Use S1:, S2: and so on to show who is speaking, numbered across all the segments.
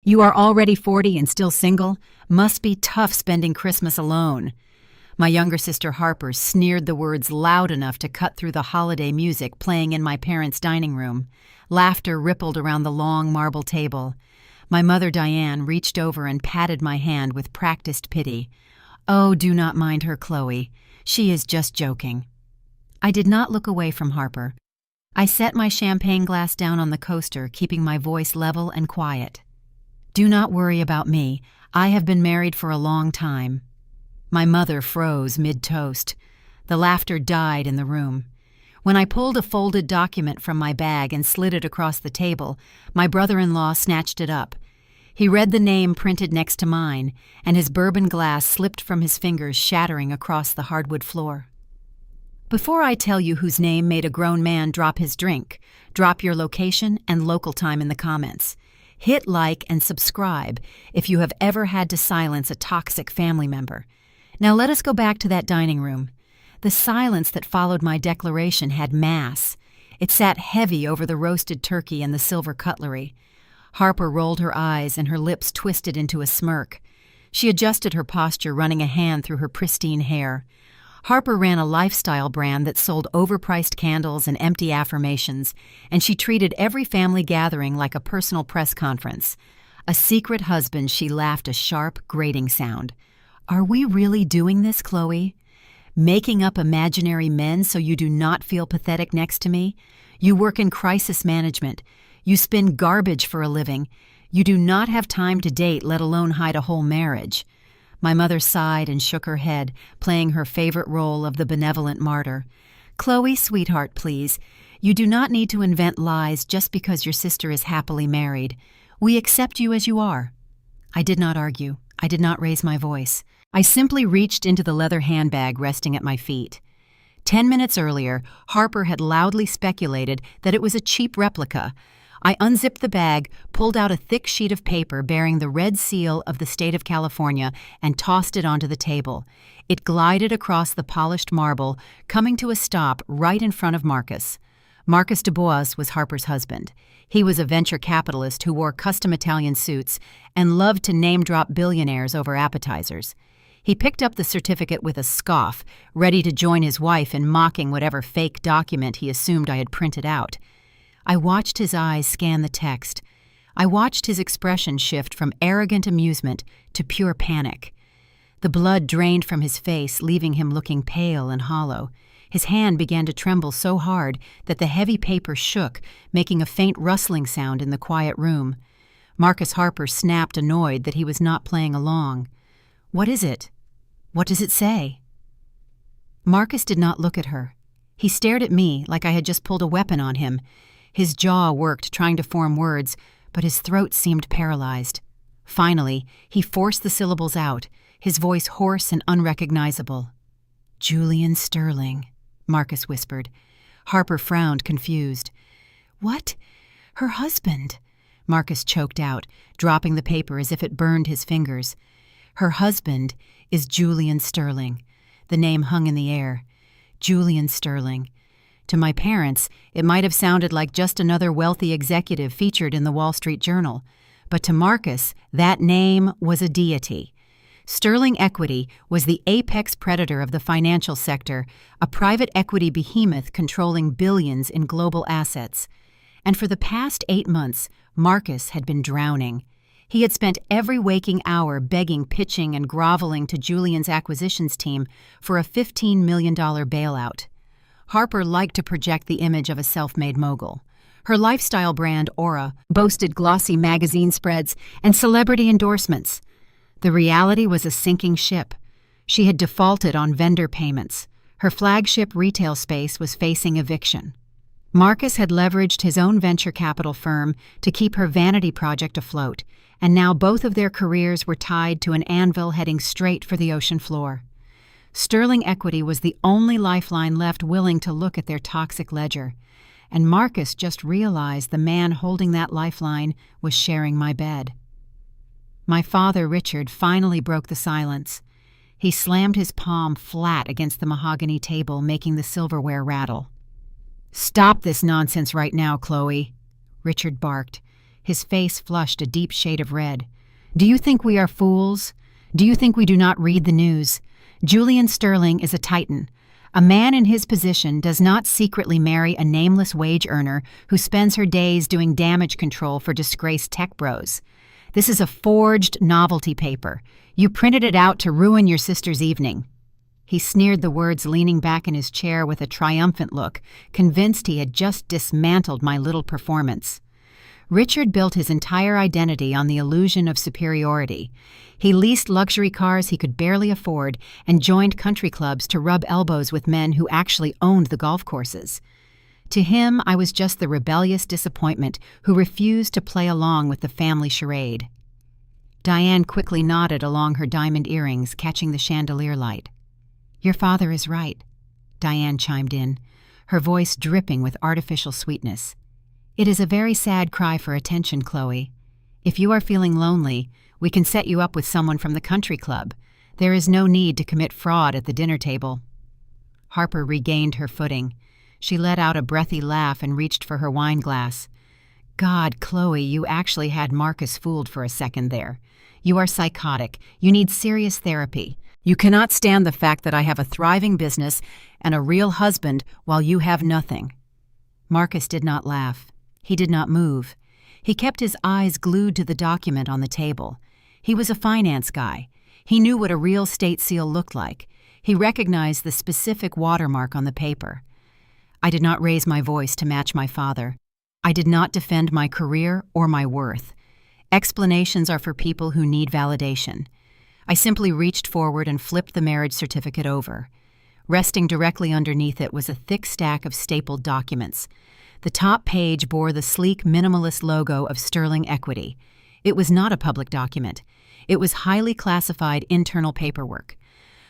S1: You are already 40 and still single? Must be tough spending Christmas alone." My younger sister Harper sneered the words loud enough to cut through the holiday music playing in my parents' dining room. Laughter rippled around the long marble table. My mother Diane reached over and patted my hand with practiced pity. "Oh, do not mind her, Chloe. She is just joking." I did not look away from Harper. I set my champagne glass down on the coaster, keeping my voice level and quiet. "Do not worry about me. I have been married for a long time." My mother froze mid-toast. The laughter died in the room. When I pulled a folded document from my bag and slid it across the table, my brother-in-law snatched it up. He read the name printed next to mine, and his bourbon glass slipped from his fingers, shattering across the hardwood floor. Before I tell you whose name made a grown man drop his drink, drop your location and local time in the comments. Hit like and subscribe if you have ever had to silence a toxic family member. Now let us go back to that dining room. The silence that followed my declaration had mass. It sat heavy over the roasted turkey and the silver cutlery. Harper rolled her eyes and her lips twisted into a smirk. She adjusted her posture, running a hand through her pristine hair. Harper ran a lifestyle brand that sold overpriced candles and empty affirmations, and she treated every family gathering like a personal press conference. A secret husband, she laughed a sharp, grating sound. "Are we really doing this, Chloe? Making up imaginary men so you do not feel pathetic next to me? You work in crisis management. You spin garbage for a living. You do not have time to date, let alone hide a whole marriage." My mother sighed and shook her head, playing her favorite role of the benevolent martyr. "Chloe, sweetheart, please. You do not need to invent lies just because your sister is happily married. We accept you as you are." I did not argue. I did not raise my voice. I simply reached into the leather handbag resting at my feet. 10 minutes earlier, Harper had loudly speculated that it was a cheap replica. I unzipped the bag, pulled out a thick sheet of paper bearing the red seal of the state of California, and tossed it onto the table. It glided across the polished marble, coming to a stop right in front of Marcus. Marcus Dubois was Harper's husband. He was a venture capitalist who wore custom Italian suits and loved to name-drop billionaires over appetizers. He picked up the certificate with a scoff, ready to join his wife in mocking whatever fake document he assumed I had printed out. I watched his eyes scan the text. I watched his expression shift from arrogant amusement to pure panic. The blood drained from his face, leaving him looking pale and hollow. His hand began to tremble so hard that the heavy paper shook, making a faint rustling sound in the quiet room. Marcus Harper snapped, annoyed that he was not playing along. "What is it? What does it say?" Marcus did not look at her. He stared at me like I had just pulled a weapon on him. His jaw worked, trying to form words, but his throat seemed paralyzed. Finally, he forced the syllables out, his voice hoarse and unrecognizable. "Julian Sterling," Marcus whispered. Harper frowned, confused. "What? Her husband?" Marcus choked out, dropping the paper as if it burned his fingers. "Her husband is Julian Sterling." The name hung in the air. Julian Sterling. To my parents, it might have sounded like just another wealthy executive featured in the Wall Street Journal. But to Marcus, that name was a deity. Sterling Equity was the apex predator of the financial sector, a private equity behemoth controlling billions in global assets. And for the past 8 months, Marcus had been drowning. He had spent every waking hour begging, pitching, and groveling to Julian's acquisitions team for a $15 million bailout. Harper liked to project the image of a self-made mogul. Her lifestyle brand, Aura, boasted glossy magazine spreads and celebrity endorsements. The reality was a sinking ship. She had defaulted on vendor payments. Her flagship retail space was facing eviction. Marcus had leveraged his own venture capital firm to keep her vanity project afloat, and now both of their careers were tied to an anvil heading straight for the ocean floor. Sterling Equity was the only lifeline left willing to look at their toxic ledger, and Marcus just realized the man holding that lifeline was sharing my bed. My father, Richard, finally broke the silence. He slammed his palm flat against the mahogany table, making the silverware rattle. "Stop this nonsense right now, Chloe," Richard barked. His face flushed a deep shade of red. "Do you think we are fools? Do you think we do not read the news? Julian Sterling is a titan. A man in his position does not secretly marry a nameless wage earner who spends her days doing damage control for disgraced tech bros. This is a forged novelty paper. You printed it out to ruin your sister's evening." He sneered the words, leaning back in his chair with a triumphant look, convinced he had just dismantled my little performance. Richard built his entire identity on the illusion of superiority. He leased luxury cars he could barely afford and joined country clubs to rub elbows with men who actually owned the golf courses. To him, I was just the rebellious disappointment who refused to play along with the family charade. Diane quickly nodded along her diamond earrings, catching the chandelier light. "Your father is right," Diane chimed in, her voice dripping with artificial sweetness. "It is a very sad cry for attention, Chloe. If you are feeling lonely, we can set you up with someone from the country club. There is no need to commit fraud at the dinner table." Harper regained her footing. She let out a breathy laugh and reached for her wine glass. "God, Chloe, you actually had Marcus fooled for a second there. You are psychotic. You need serious therapy. You cannot stand the fact that I have a thriving business and a real husband while you have nothing." Marcus did not laugh. He did not move. He kept his eyes glued to the document on the table. He was a finance guy. He knew what a real state seal looked like. He recognized the specific watermark on the paper. I did not raise my voice to match my father. I did not defend my career or my worth. Explanations are for people who need validation. I simply reached forward and flipped the marriage certificate over. Resting directly underneath it was a thick stack of stapled documents. The top page bore the sleek minimalist logo of Sterling Equity. It was not a public document. It was highly classified internal paperwork.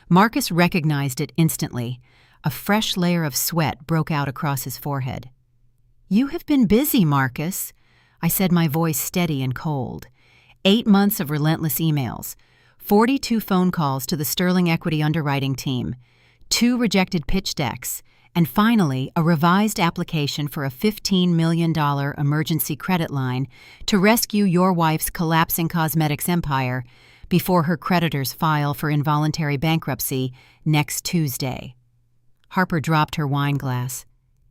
S1: Marcus recognized it instantly. A fresh layer of sweat broke out across his forehead. "You have been busy, Marcus," I said, my voice steady and cold. 8 months of relentless emails, 42 phone calls to the Sterling Equity underwriting team, 2 rejected pitch decks, and finally a revised application for a $15 million emergency credit line to rescue your wife's collapsing cosmetics empire before her creditors file for involuntary bankruptcy next Tuesday. Harper dropped her wine glass.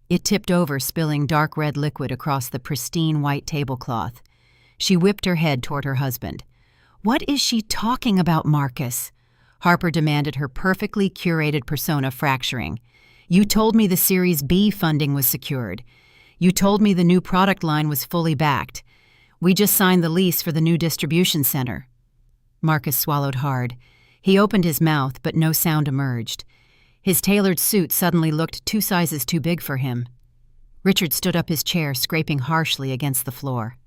S1: It tipped over, spilling dark red liquid across the pristine white tablecloth. She whipped her head toward her husband. "What is she talking about, Marcus?" Harper demanded, her perfectly curated persona fracturing. "You told me the Series B funding was secured. You told me the new product line was fully backed. We just signed the lease for the new distribution center." Marcus swallowed hard. He opened his mouth, but no sound emerged. His tailored suit suddenly looked 2 sizes too big for him. Richard stood up his chair, scraping harshly against the floor.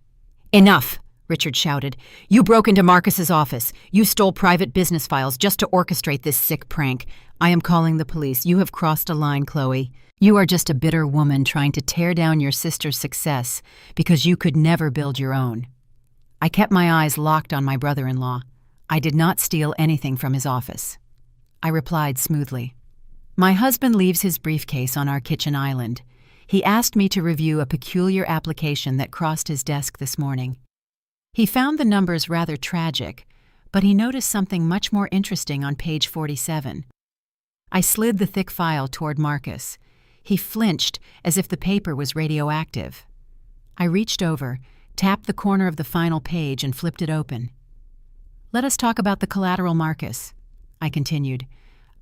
S1: "Enough!" Richard shouted. "You broke into Marcus's office. You stole private business files just to orchestrate this sick prank. I am calling the police. You have crossed a line, Chloe. You are just a bitter woman trying to tear down your sister's success because you could never build your own." I kept my eyes locked on my brother-in-law. I did not steal anything from his office. I replied smoothly. "My husband leaves his briefcase on our kitchen island. He asked me to review a peculiar application that crossed his desk this morning. He found the numbers rather tragic, but he noticed something much more interesting on page 47. I slid the thick file toward Marcus. He flinched as if the paper was radioactive. I reached over, tapped the corner of the final page, and flipped it open. "Let us talk about the collateral, Marcus," I continued.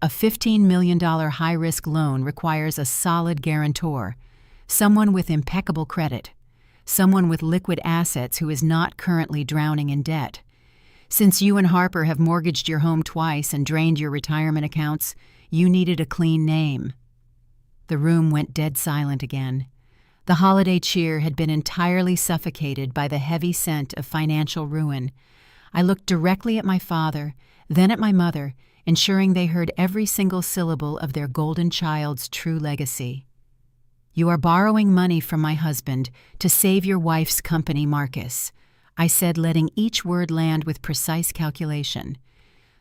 S1: "A $15 million high-risk loan requires a solid guarantor, someone with impeccable credit, someone with liquid assets who is not currently drowning in debt. Since you and Harper have mortgaged your home twice and drained your retirement accounts, you needed a clean name." The room went dead silent again. The holiday cheer had been entirely suffocated by the heavy scent of financial ruin. I looked directly at my father, then at my mother, ensuring they heard every single syllable of their golden child's true legacy. "You are borrowing money from my husband to save your wife's company, Marcus," I said, letting each word land with precise calculation.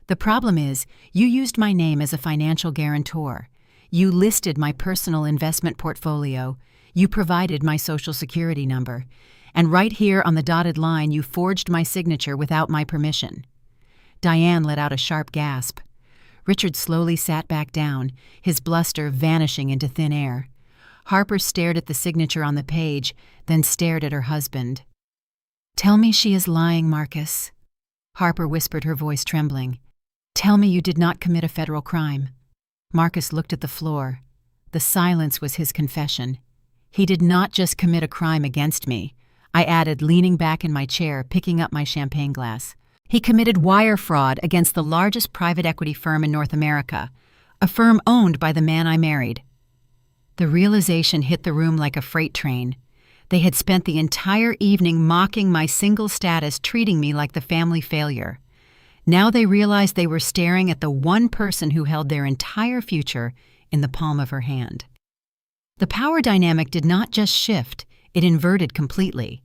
S1: "The problem is, you used my name as a financial guarantor. You listed my personal investment portfolio. You provided my Social Security number. And right here on the dotted line, you forged my signature without my permission." Diane let out a sharp gasp. Richard slowly sat back down, his bluster vanishing into thin air. Harper stared at the signature on the page, then stared at her husband. "Tell me she is lying, Marcus," Harper whispered, her voice trembling. "Tell me you did not commit a federal crime." Marcus looked at the floor. The silence was his confession. "He did not just commit a crime against me," I added, leaning back in my chair, picking up my champagne glass. "He committed wire fraud against the largest private equity firm in North America, a firm owned by the man I married." The realization hit the room like a freight train. They had spent the entire evening mocking my single status, treating me like the family failure. Now they realized they were staring at the one person who held their entire future in the palm of her hand. The power dynamic did not just shift, it inverted completely.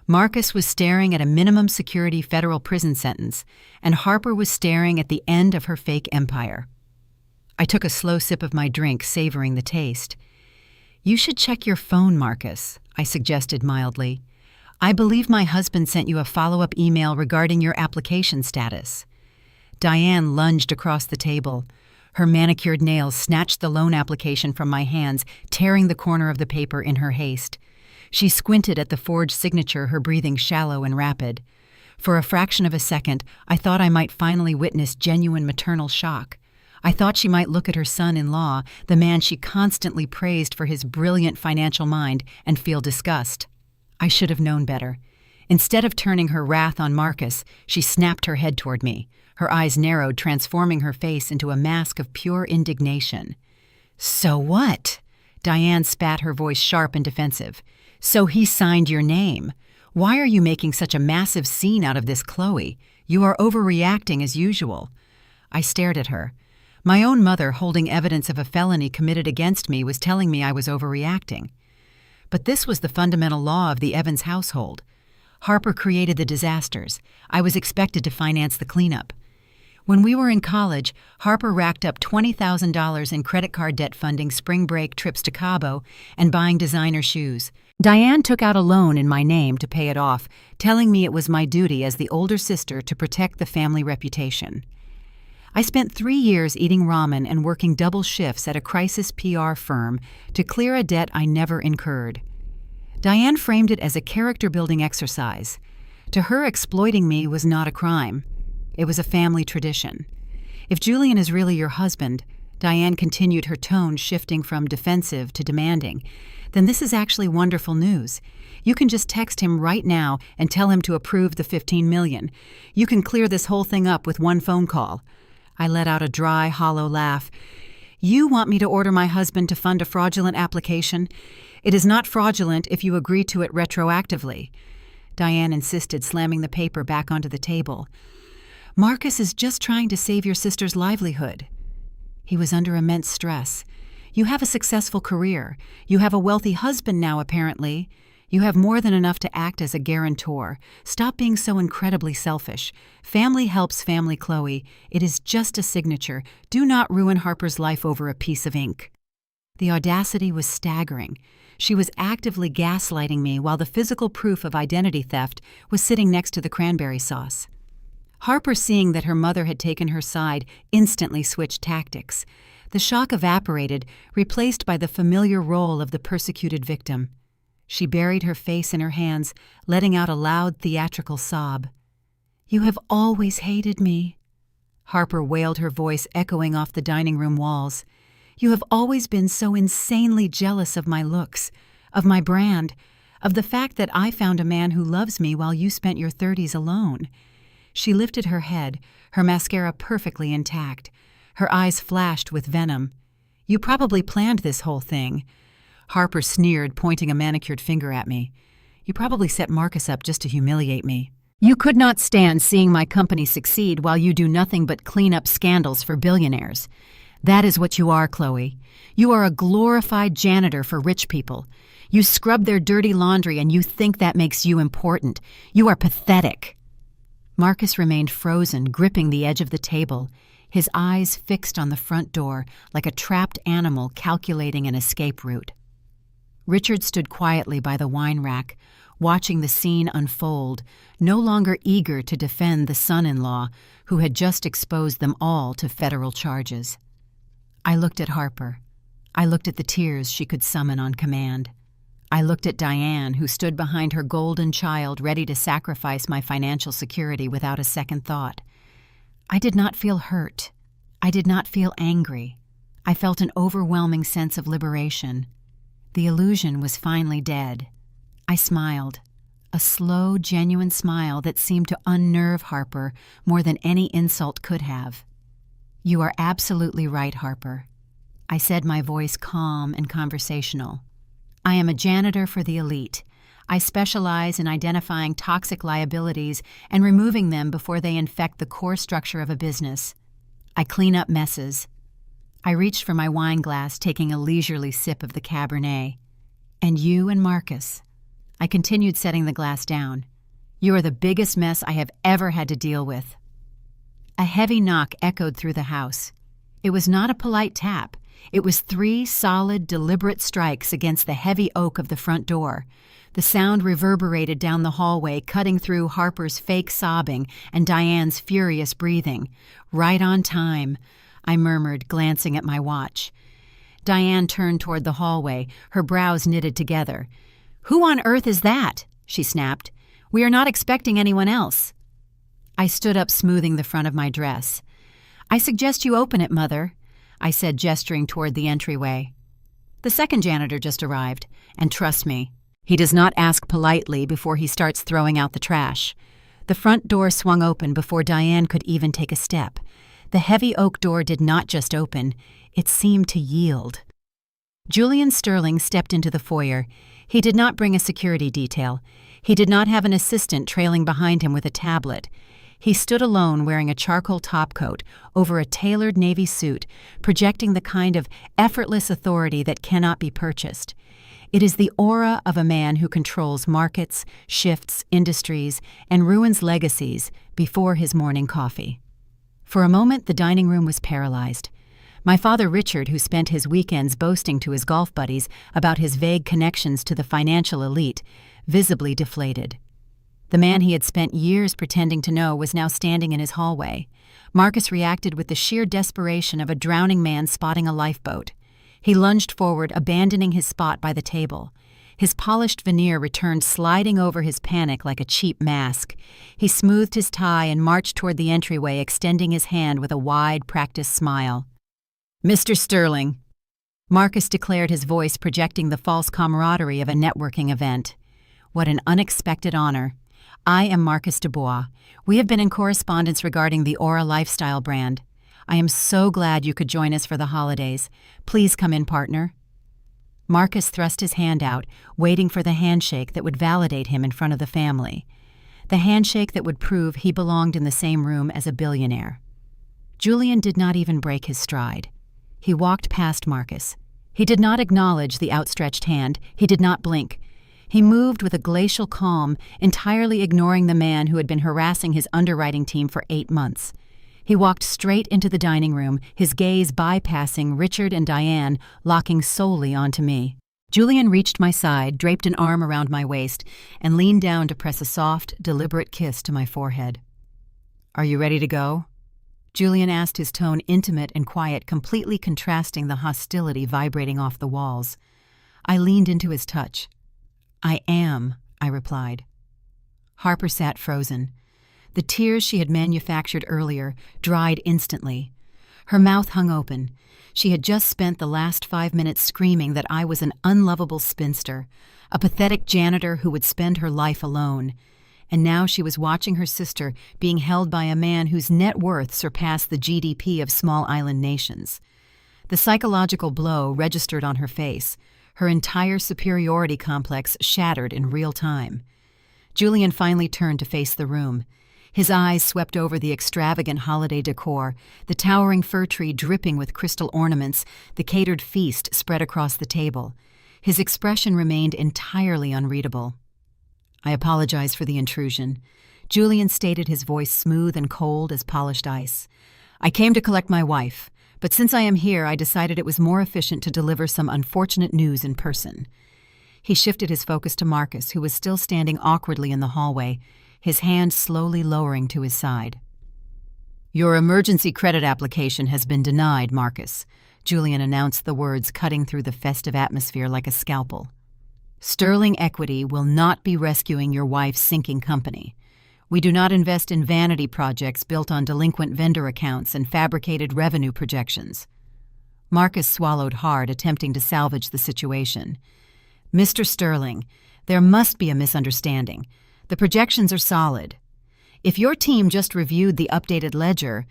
S1: Marcus was staring at a minimum security federal prison sentence, and Harper was staring at the end of her fake empire. I took a slow sip of my drink, savoring the taste. "You should check your phone, Marcus," I suggested mildly. "I believe my husband sent you a follow-up email regarding your application status." Diane lunged across the table. Her manicured nails snatched the loan application from my hands, tearing the corner of the paper in her haste. She squinted at the forged signature, her breathing shallow and rapid. For a fraction of a second, I thought I might finally witness genuine maternal shock. I thought she might look at her son-in-law, the man she constantly praised for his brilliant financial mind, and feel disgust. I should have known better. Instead of turning her wrath on Marcus, she snapped her head toward me. Her eyes narrowed, transforming her face into a mask of pure indignation. "So what?" Diane spat, her voice sharp and defensive. "So he signed your name. Why are you making such a massive scene out of this, Chloe? You are overreacting as usual." I stared at her. My own mother, holding evidence of a felony committed against me, was telling me I was overreacting. But this was the fundamental law of the Evans household. Harper created the disasters. I was expected to finance the cleanup. When we were in college, Harper racked up $20,000 in credit card debt funding spring break trips to Cabo and buying designer shoes. Diane took out a loan in my name to pay it off, telling me it was my duty as the older sister to protect the family reputation. I spent 3 years eating ramen and working double shifts at a crisis PR firm to clear a debt I never incurred. Diane framed it as a character-building exercise. To her, exploiting me was not a crime. It was a family tradition. "If Julian is really your husband," Diane continued, her tone shifting from defensive to demanding, "then this is actually wonderful news. You can just text him right now and tell him to approve the $15 million. You can clear this whole thing up with one phone call." I let out a dry, hollow laugh. "You want me to order my husband to fund a fraudulent application? It is not fraudulent if you agree to it retroactively." Diane insisted, slamming the paper back onto the table. "Marcus is just trying to save your sister's livelihood." He was under immense stress. "You have a successful career. You have a wealthy husband now, apparently. You have more than enough to act as a guarantor. Stop being so incredibly selfish. Family helps family, Chloe. It is just a signature. Do not ruin Harper's life over a piece of ink." The audacity was staggering. She was actively gaslighting me while the physical proof of identity theft was sitting next to the cranberry sauce. Harper, seeing that her mother had taken her side, instantly switched tactics. The shock evaporated, replaced by the familiar role of the persecuted victim. She buried her face in her hands, letting out a loud theatrical sob. "You have always hated me," Harper wailed, her voice echoing off the dining room walls. "You have always been so insanely jealous of my looks, of my brand, of the fact that I found a man who loves me while you spent your 30s alone." She lifted her head, her mascara perfectly intact. Her eyes flashed with venom. "You probably planned this whole thing." Harper sneered, pointing a manicured finger at me. "You probably set Marcus up just to humiliate me. You could not stand seeing my company succeed while you do nothing but clean up scandals for billionaires. That is what you are, Chloe. You are a glorified janitor for rich people. You scrub their dirty laundry and you think that makes you important. You are pathetic." Marcus remained frozen, gripping the edge of the table, his eyes fixed on the front door like a trapped animal calculating an escape route. Richard stood quietly by the wine rack, watching the scene unfold, no longer eager to defend the son-in-law who had just exposed them all to federal charges. I looked at Harper. I looked at the tears she could summon on command. I looked at Diane, who stood behind her golden child ready to sacrifice my financial security without a second thought. I did not feel hurt. I did not feel angry. I felt an overwhelming sense of liberation. The illusion was finally dead. I smiled, a slow, genuine smile that seemed to unnerve Harper more than any insult could have. "You are absolutely right, Harper," I said, my voice calm and conversational. "I am a janitor for the elite. I specialize in identifying toxic liabilities and removing them before they infect the core structure of a business. I clean up messes." I reached for my wine glass, taking a leisurely sip of the Cabernet. "And you and Marcus," I continued, setting the glass down. "You are the biggest mess I have ever had to deal with." A heavy knock echoed through the house. It was not a polite tap. It was 3 solid, deliberate strikes against the heavy oak of the front door. The sound reverberated down the hallway, cutting through Harper's fake sobbing and Diane's furious breathing. "Right on time," I murmured, glancing at my watch. Diane turned toward the hallway, her brows knitted together. "Who on earth is that?" she snapped. "We are not expecting anyone else." I stood up, smoothing the front of my dress. "I suggest you open it, Mother," I said, gesturing toward the entryway. "The second janitor just arrived, and trust me, he does not ask politely before he starts throwing out the trash." The front door swung open before Diane could even take a step. The heavy oak door did not just open, it seemed to yield. Julian Sterling stepped into the foyer. He did not bring a security detail. He did not have an assistant trailing behind him with a tablet. He stood alone, wearing a charcoal topcoat over a tailored navy suit, projecting the kind of effortless authority that cannot be purchased. It is the aura of a man who controls markets, shifts industries, and ruins legacies before his morning coffee. For a moment, the dining room was paralyzed. My father Richard, who spent his weekends boasting to his golf buddies about his vague connections to the financial elite, visibly deflated. The man he had spent years pretending to know was now standing in his hallway. Marcus reacted with the sheer desperation of a drowning man spotting a lifeboat. He lunged forward, abandoning his spot by the table. His polished veneer returned sliding over his panic like a cheap mask. He smoothed his tie and marched toward the entryway, extending his hand with a wide, practiced smile. "Mr. Sterling," Marcus declared, his voice projecting the false camaraderie of a networking event. "What an unexpected honor. I am Marcus Dubois. We have been in correspondence regarding the Aura lifestyle brand. I am so glad you could join us for the holidays. Please come in, partner." Marcus thrust his hand out, waiting for the handshake that would validate him in front of the family. The handshake that would prove he belonged in the same room as a billionaire. Julian did not even break his stride. He walked past Marcus. He did not acknowledge the outstretched hand. He did not blink. He moved with a glacial calm, entirely ignoring the man who had been harassing his underwriting team for 8 months. He walked straight into the dining room, his gaze bypassing Richard and Diane, locking solely onto me. Julian reached my side, draped an arm around my waist, and leaned down to press a soft, deliberate kiss to my forehead. "Are you ready to go?" Julian asked, his tone intimate and quiet, completely contrasting the hostility vibrating off the walls. I leaned into his touch. "I am," I replied. Harper sat frozen. The tears she had manufactured earlier dried instantly. Her mouth hung open. She had just spent the last 5 minutes screaming that I was an unlovable spinster, a pathetic janitor who would spend her life alone. And now she was watching her sister being held by a man whose net worth surpassed the GDP of small island nations. The psychological blow registered on her face. Her entire superiority complex shattered in real time. Julian finally turned to face the room. His eyes swept over the extravagant holiday decor, the towering fir tree dripping with crystal ornaments, the catered feast spread across the table. His expression remained entirely unreadable. "I apologize for the intrusion," Julian stated, his voice smooth and cold as polished ice. "I came to collect my wife, but since I am here, I decided it was more efficient to deliver some unfortunate news in person." He shifted his focus to Marcus, who was still standing awkwardly in the hallway, his hand slowly lowering to his side. "Your emergency credit application has been denied, Marcus," Julian announced, the words cutting through the festive atmosphere like a scalpel. "Sterling Equity will not be rescuing your wife's sinking company. We do not invest in vanity projects built on delinquent vendor accounts and fabricated revenue projections." Marcus swallowed hard, attempting to salvage the situation. "Mr. Sterling, there must be a misunderstanding. The projections are solid. If your team just reviewed the updated ledger,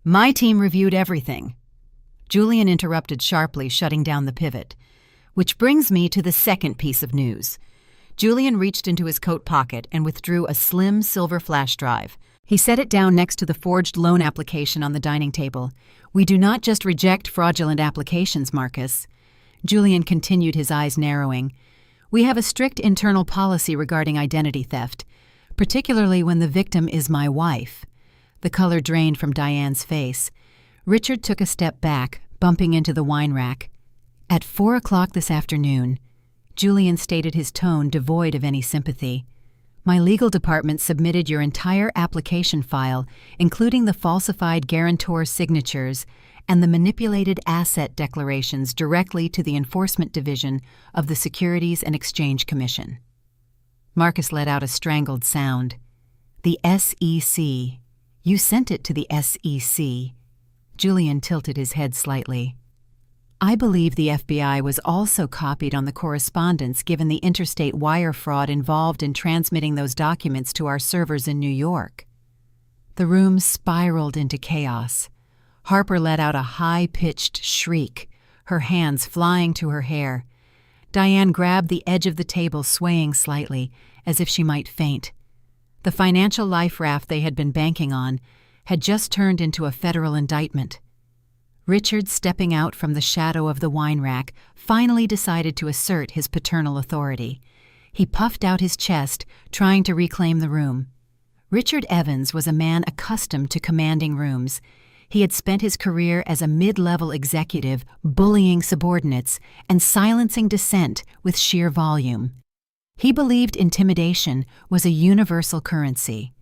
S1: my team reviewed everything." Julian interrupted sharply, shutting down the pivot. "Which brings me to the second piece of news." Julian reached into his coat pocket and withdrew a slim silver flash drive. He set it down next to the forged loan application on the dining table. "We do not just reject fraudulent applications, Marcus." Julian continued, his eyes narrowing. "We have a strict internal policy regarding identity theft, particularly when the victim is my wife." The color drained from Diane's face. Richard took a step back, bumping into the wine rack. "At 4 o'clock this afternoon," Julian stated, his tone devoid of any sympathy, "my legal department submitted your entire application file, including the falsified guarantor signatures and the manipulated asset declarations, directly to the Enforcement Division of the Securities and Exchange Commission." Marcus let out a strangled sound. "The SEC. You sent it to the SEC." Julian tilted his head slightly. "I believe the FBI was also copied on the correspondence, given the interstate wire fraud involved in transmitting those documents to our servers in New York." The room spiraled into chaos. Harper let out a high-pitched shriek, her hands flying to her hair. Diane grabbed the edge of the table, swaying slightly, as if she might faint. The financial life raft they had been banking on had just turned into a federal indictment. Richard, stepping out from the shadow of the wine rack, finally decided to assert his paternal authority. He puffed out his chest, trying to reclaim the room. Richard Evans was a man accustomed to commanding rooms. He had spent his career as a mid-level executive, bullying subordinates and silencing dissent with sheer volume. He believed intimidation was a universal currency.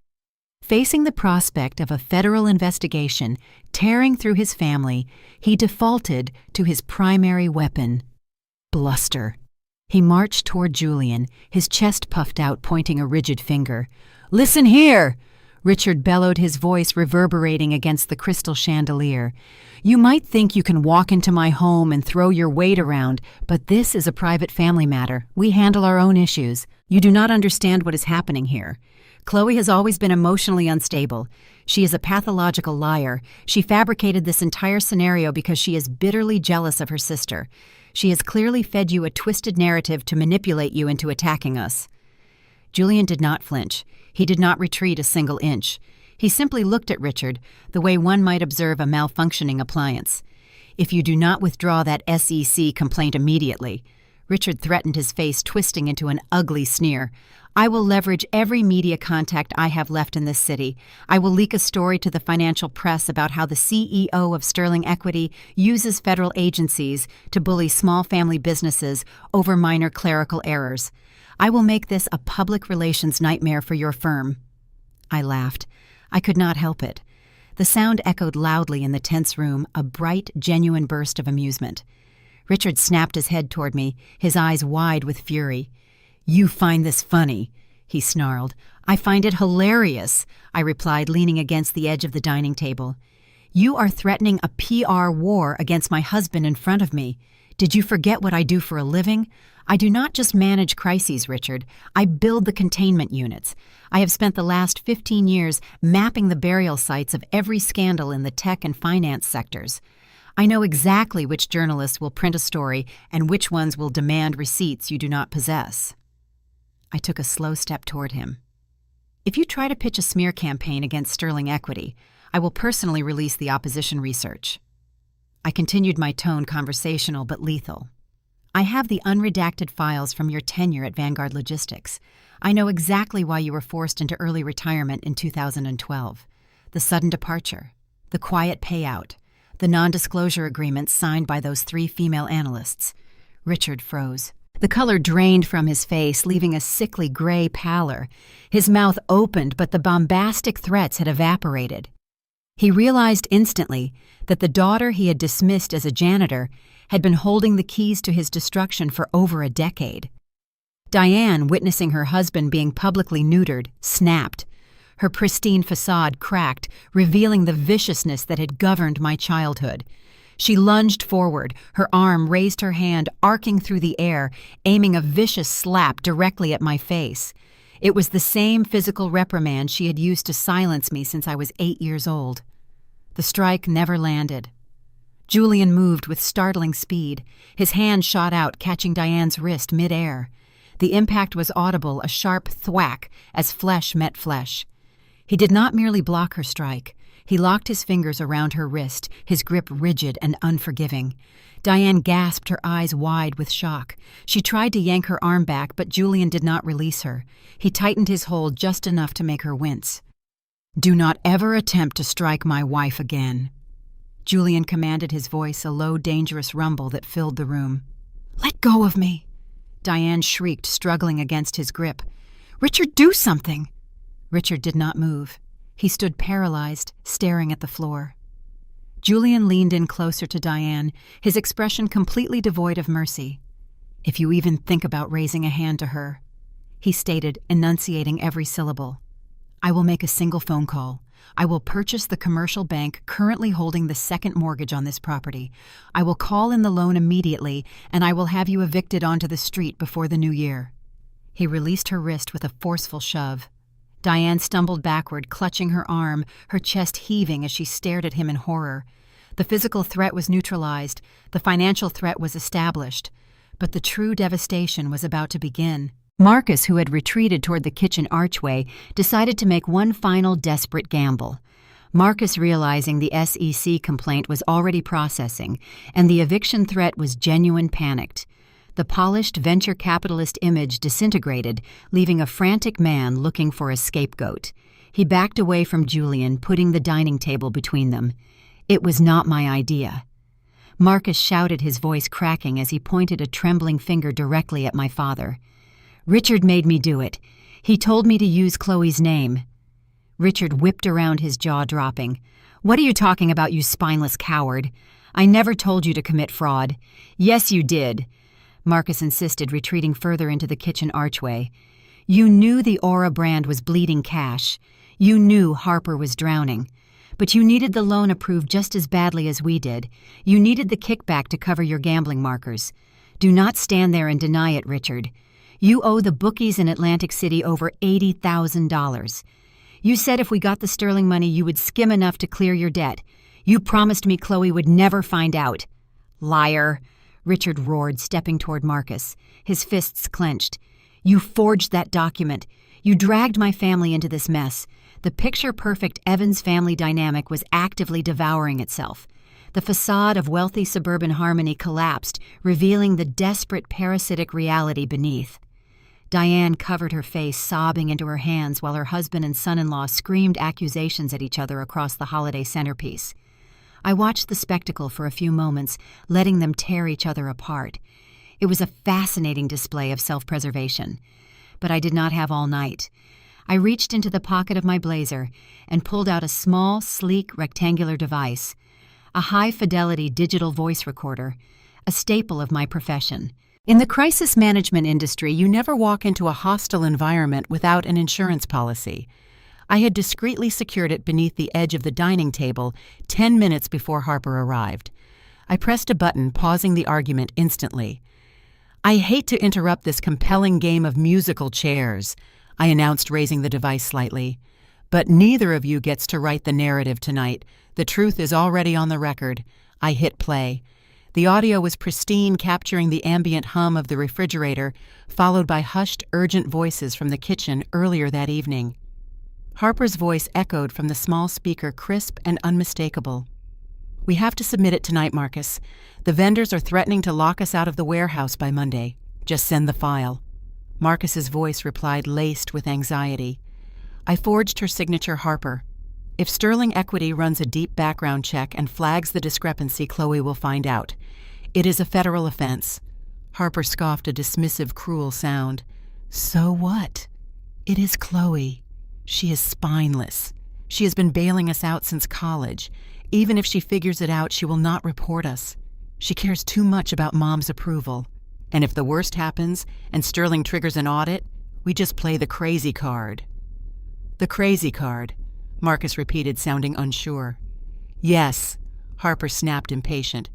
S1: Facing the prospect of a federal investigation tearing through his family, he defaulted to his primary weapon: bluster. He marched toward Julian, his chest puffed out, pointing a rigid finger. "Listen here!" Richard bellowed, his voice reverberating against the crystal chandelier. "You might think you can walk into my home and throw your weight around, but this is a private family matter. We handle our own issues. You do not understand what is happening here. Chloe has always been emotionally unstable. She is a pathological liar. She fabricated this entire scenario because she is bitterly jealous of her sister. She has clearly fed you a twisted narrative to manipulate you into attacking us." Julian did not flinch. He did not retreat a single inch. He simply looked at Richard the way one might observe a malfunctioning appliance. "If you do not withdraw that SEC complaint immediately," Richard threatened, his face twisting into an ugly sneer, "I will leverage every media contact I have left in this city. I will leak a story to the financial press about how the CEO of Sterling Equity uses federal agencies to bully small family businesses over minor clerical errors. I will make this a public relations nightmare for your firm." I laughed. I could not help it. The sound echoed loudly in the tense room, a bright, genuine burst of amusement. Richard snapped his head toward me, his eyes wide with fury. "You find this funny," he snarled. "I find it hilarious," I replied, leaning against the edge of the dining table. "You are threatening a PR war against my husband in front of me. Did you forget what I do for a living? I do not just manage crises, Richard. I build the containment units. I have spent the last 15 years mapping the burial sites of every scandal in the tech and finance sectors. I know exactly which journalists will print a story and which ones will demand receipts you do not possess." I took a slow step toward him. "If you try to pitch a smear campaign against Sterling Equity, I will personally release the opposition research." I continued, my tone conversational but lethal. "I have the unredacted files from your tenure at Vanguard Logistics. I know exactly why you were forced into early retirement in 2012. The sudden departure, the quiet payout, the non-disclosure agreements signed by those 3 female analysts." Richard froze. The color drained from his face, leaving a sickly gray pallor. His mouth opened, but the bombastic threats had evaporated. He realized instantly that the daughter he had dismissed as a janitor had been holding the keys to his destruction for over a decade. Diane, witnessing her husband being publicly neutered, snapped. Her pristine facade cracked, revealing the viciousness that had governed my childhood. She lunged forward, her arm raised her hand, arcing through the air, aiming a vicious slap directly at my face. It was the same physical reprimand she had used to silence me since I was 8 years old. The strike never landed. Julian moved with startling speed. His hand shot out, catching Diane's wrist mid-air. The impact was audible, a sharp thwack as flesh met flesh. He did not merely block her strike. He locked his fingers around her wrist, his grip rigid and unforgiving. Diane gasped, her eyes wide with shock. She tried to yank her arm back, but Julian did not release her. He tightened his hold just enough to make her wince. "Do not ever attempt to strike my wife again." Julian commanded, his voice a low, dangerous rumble that filled the room. "Let go of me!" Diane shrieked, struggling against his grip. "Richard, do something!" Richard did not move. He stood paralyzed, staring at the floor. Julian leaned in closer to Diane, his expression completely devoid of mercy. "If you even think about raising a hand to her," he stated, enunciating every syllable, "I will make a single phone call. I will purchase the commercial bank currently holding the second mortgage on this property. I will call in the loan immediately, and I will have you evicted onto the street before the new year." He released her wrist with a forceful shove. Diane stumbled backward, clutching her arm, her chest heaving as she stared at him in horror. The physical threat was neutralized, the financial threat was established, but the true devastation was about to begin. Marcus, who had retreated toward the kitchen archway, decided to make one final desperate gamble. Marcus, realizing the SEC complaint was already processing and the eviction threat was genuine, panicked. The polished venture capitalist image disintegrated, leaving a frantic man looking for a scapegoat. He backed away from Julian, putting the dining table between them. "It was not my idea." Marcus shouted, his voice cracking as he pointed a trembling finger directly at my father. "Richard made me do it. He told me to use Chloe's name." Richard whipped around, his jaw dropping. "What are you talking about, you spineless coward? I never told you to commit fraud." "Yes, you did," Marcus insisted, retreating further into the kitchen archway. "You knew the Aura brand was bleeding cash. You knew Harper was drowning. But you needed the loan approved just as badly as we did. You needed the kickback to cover your gambling markers. Do not stand there and deny it, Richard. You owe the bookies in Atlantic City over $80,000. You said if we got the Sterling money, you would skim enough to clear your debt. You promised me Chloe would never find out." "Liar," Richard roared, stepping toward Marcus, his fists clenched. "You forged that document. You dragged my family into this mess. The picture-perfect Evans family dynamic was actively devouring itself. The facade of wealthy suburban harmony collapsed, revealing the desperate parasitic reality beneath." Diane covered her face, sobbing into her hands while her husband and son-in-law screamed accusations at each other across the holiday centerpiece. I watched the spectacle for a few moments, letting them tear each other apart. It was a fascinating display of self-preservation. But I did not have all night. I reached into the pocket of my blazer and pulled out a small, sleek, rectangular device, a high-fidelity digital voice recorder, a staple of my profession. In the crisis management industry, you never walk into a hostile environment without an insurance policy. I had discreetly secured it beneath the edge of the dining table 10 minutes before Harper arrived. I pressed a button, pausing the argument instantly. "I hate to interrupt this compelling game of musical chairs," I announced, raising the device slightly. "But neither of you gets to write the narrative tonight. The truth is already on the record." I hit play. The audio was pristine, capturing the ambient hum of the refrigerator, followed by hushed, urgent voices from the kitchen earlier that evening. Harper's voice echoed from the small speaker, crisp and unmistakable. "We have to submit it tonight, Marcus. The vendors are threatening to lock us out of the warehouse by Monday. Just send the file." Marcus's voice replied, laced with anxiety. I forged her signature, Harper. "If Sterling Equity runs a deep background check and flags the discrepancy, Chloe will find out. It is a federal offense." Harper scoffed a dismissive, cruel sound. "So what? It is Chloe. She is spineless. She has been bailing us out since college. Even if she figures it out, she will not report us. She cares too much about Mom's approval. And if the worst happens and Sterling triggers an audit, we just play the crazy card." "The crazy card," Marcus repeated, sounding unsure. "Yes," Harper snapped, impatient.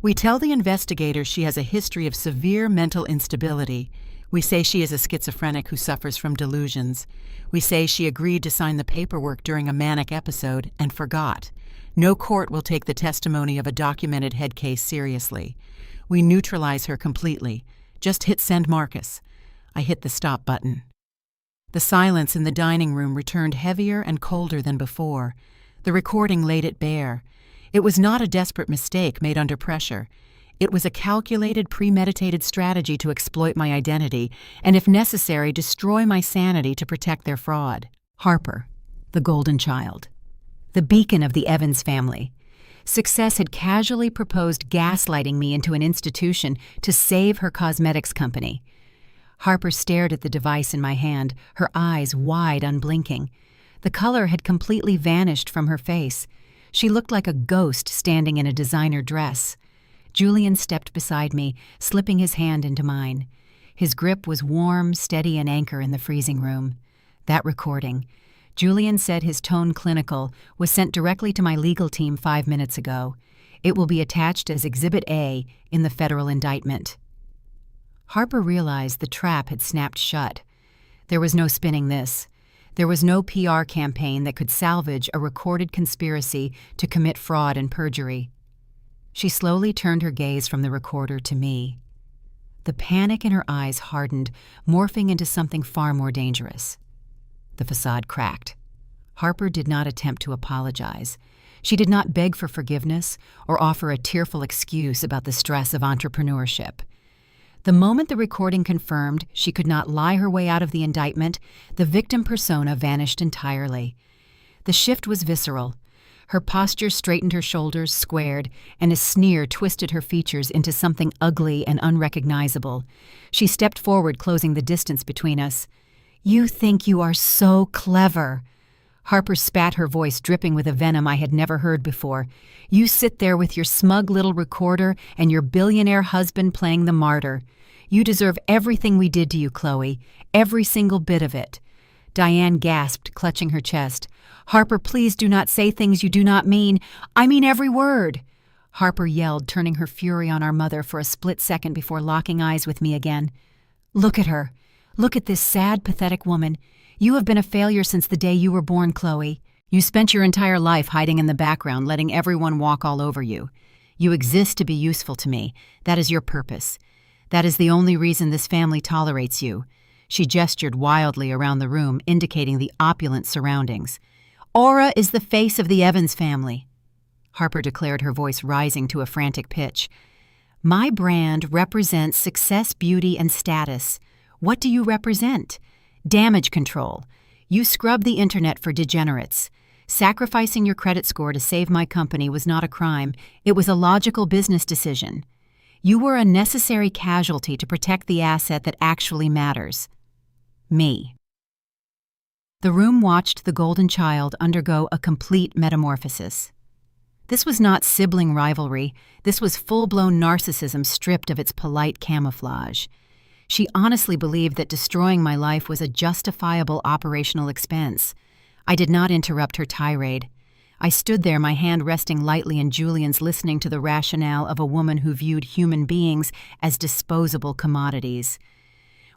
S1: "We tell the investigators she has a history of severe mental instability. We say she is a schizophrenic who suffers from delusions. We say she agreed to sign the paperwork during a manic episode and forgot. No court will take the testimony of a documented head case seriously. We neutralize her completely. Just hit send, Marcus." I hit the stop button. The silence in the dining room returned heavier and colder than before. The recording laid it bare. It was not a desperate mistake made under pressure. It was a calculated, premeditated strategy to exploit my identity and, if necessary, destroy my sanity to protect their fraud. Harper, the golden child. The beacon of the Evans family. Success had casually proposed gaslighting me into an institution to save her cosmetics company. Harper stared at the device in my hand, her eyes wide, unblinking. The color had completely vanished from her face. She looked like a ghost standing in a designer dress. Julian stepped beside me, slipping his hand into mine. His grip was warm, steady, an anchor in the freezing room. That recording, Julian said, his tone clinical, was sent directly to my legal team 5 minutes ago. It will be attached as Exhibit A in the federal indictment. Harper realized the trap had snapped shut. There was no spinning this. There was no PR campaign that could salvage a recorded conspiracy to commit fraud and perjury. She slowly turned her gaze from the recorder to me. The panic in her eyes hardened, morphing into something far more dangerous. The facade cracked. Harper did not attempt to apologize. She did not beg for forgiveness or offer a tearful excuse about the stress of entrepreneurship. The moment the recording confirmed she could not lie her way out of the indictment, the victim persona vanished entirely. The shift was visceral. Her posture straightened, her shoulders squared, and a sneer twisted her features into something ugly and unrecognizable. She stepped forward, closing the distance between us. "You think you are so clever." Harper spat, her voice dripping with a venom I had never heard before. "You sit there with your smug little recorder and your billionaire husband playing the martyr. You deserve everything we did to you, Chloe, every single bit of it." Diane gasped, clutching her chest. "Harper, please do not say things you do not mean. I mean every word." Harper yelled, turning her fury on our mother for a split second before locking eyes with me again. "Look at her. Look at this sad, pathetic woman. You have been a failure since the day you were born, Chloe. You spent your entire life hiding in the background, letting everyone walk all over you. You exist to be useful to me. That is your purpose. That is the only reason this family tolerates you." She gestured wildly around the room, indicating the opulent surroundings. "Aura is the face of the Evans family," Harper declared, her voice rising to a frantic pitch. "My brand represents success, beauty, and status. What do you represent? Damage control. You scrub the internet for degenerates. Sacrificing your credit score to save my company was not a crime. It was a logical business decision. You were a necessary casualty to protect the asset that actually matters. Me." The room watched the golden child undergo a complete metamorphosis. This was not sibling rivalry. This was full-blown narcissism stripped of its polite camouflage. She honestly believed that destroying my life was a justifiable operational expense. I did not interrupt her tirade. I stood there, my hand resting lightly in Julian's, listening to the rationale of a woman who viewed human beings as disposable commodities.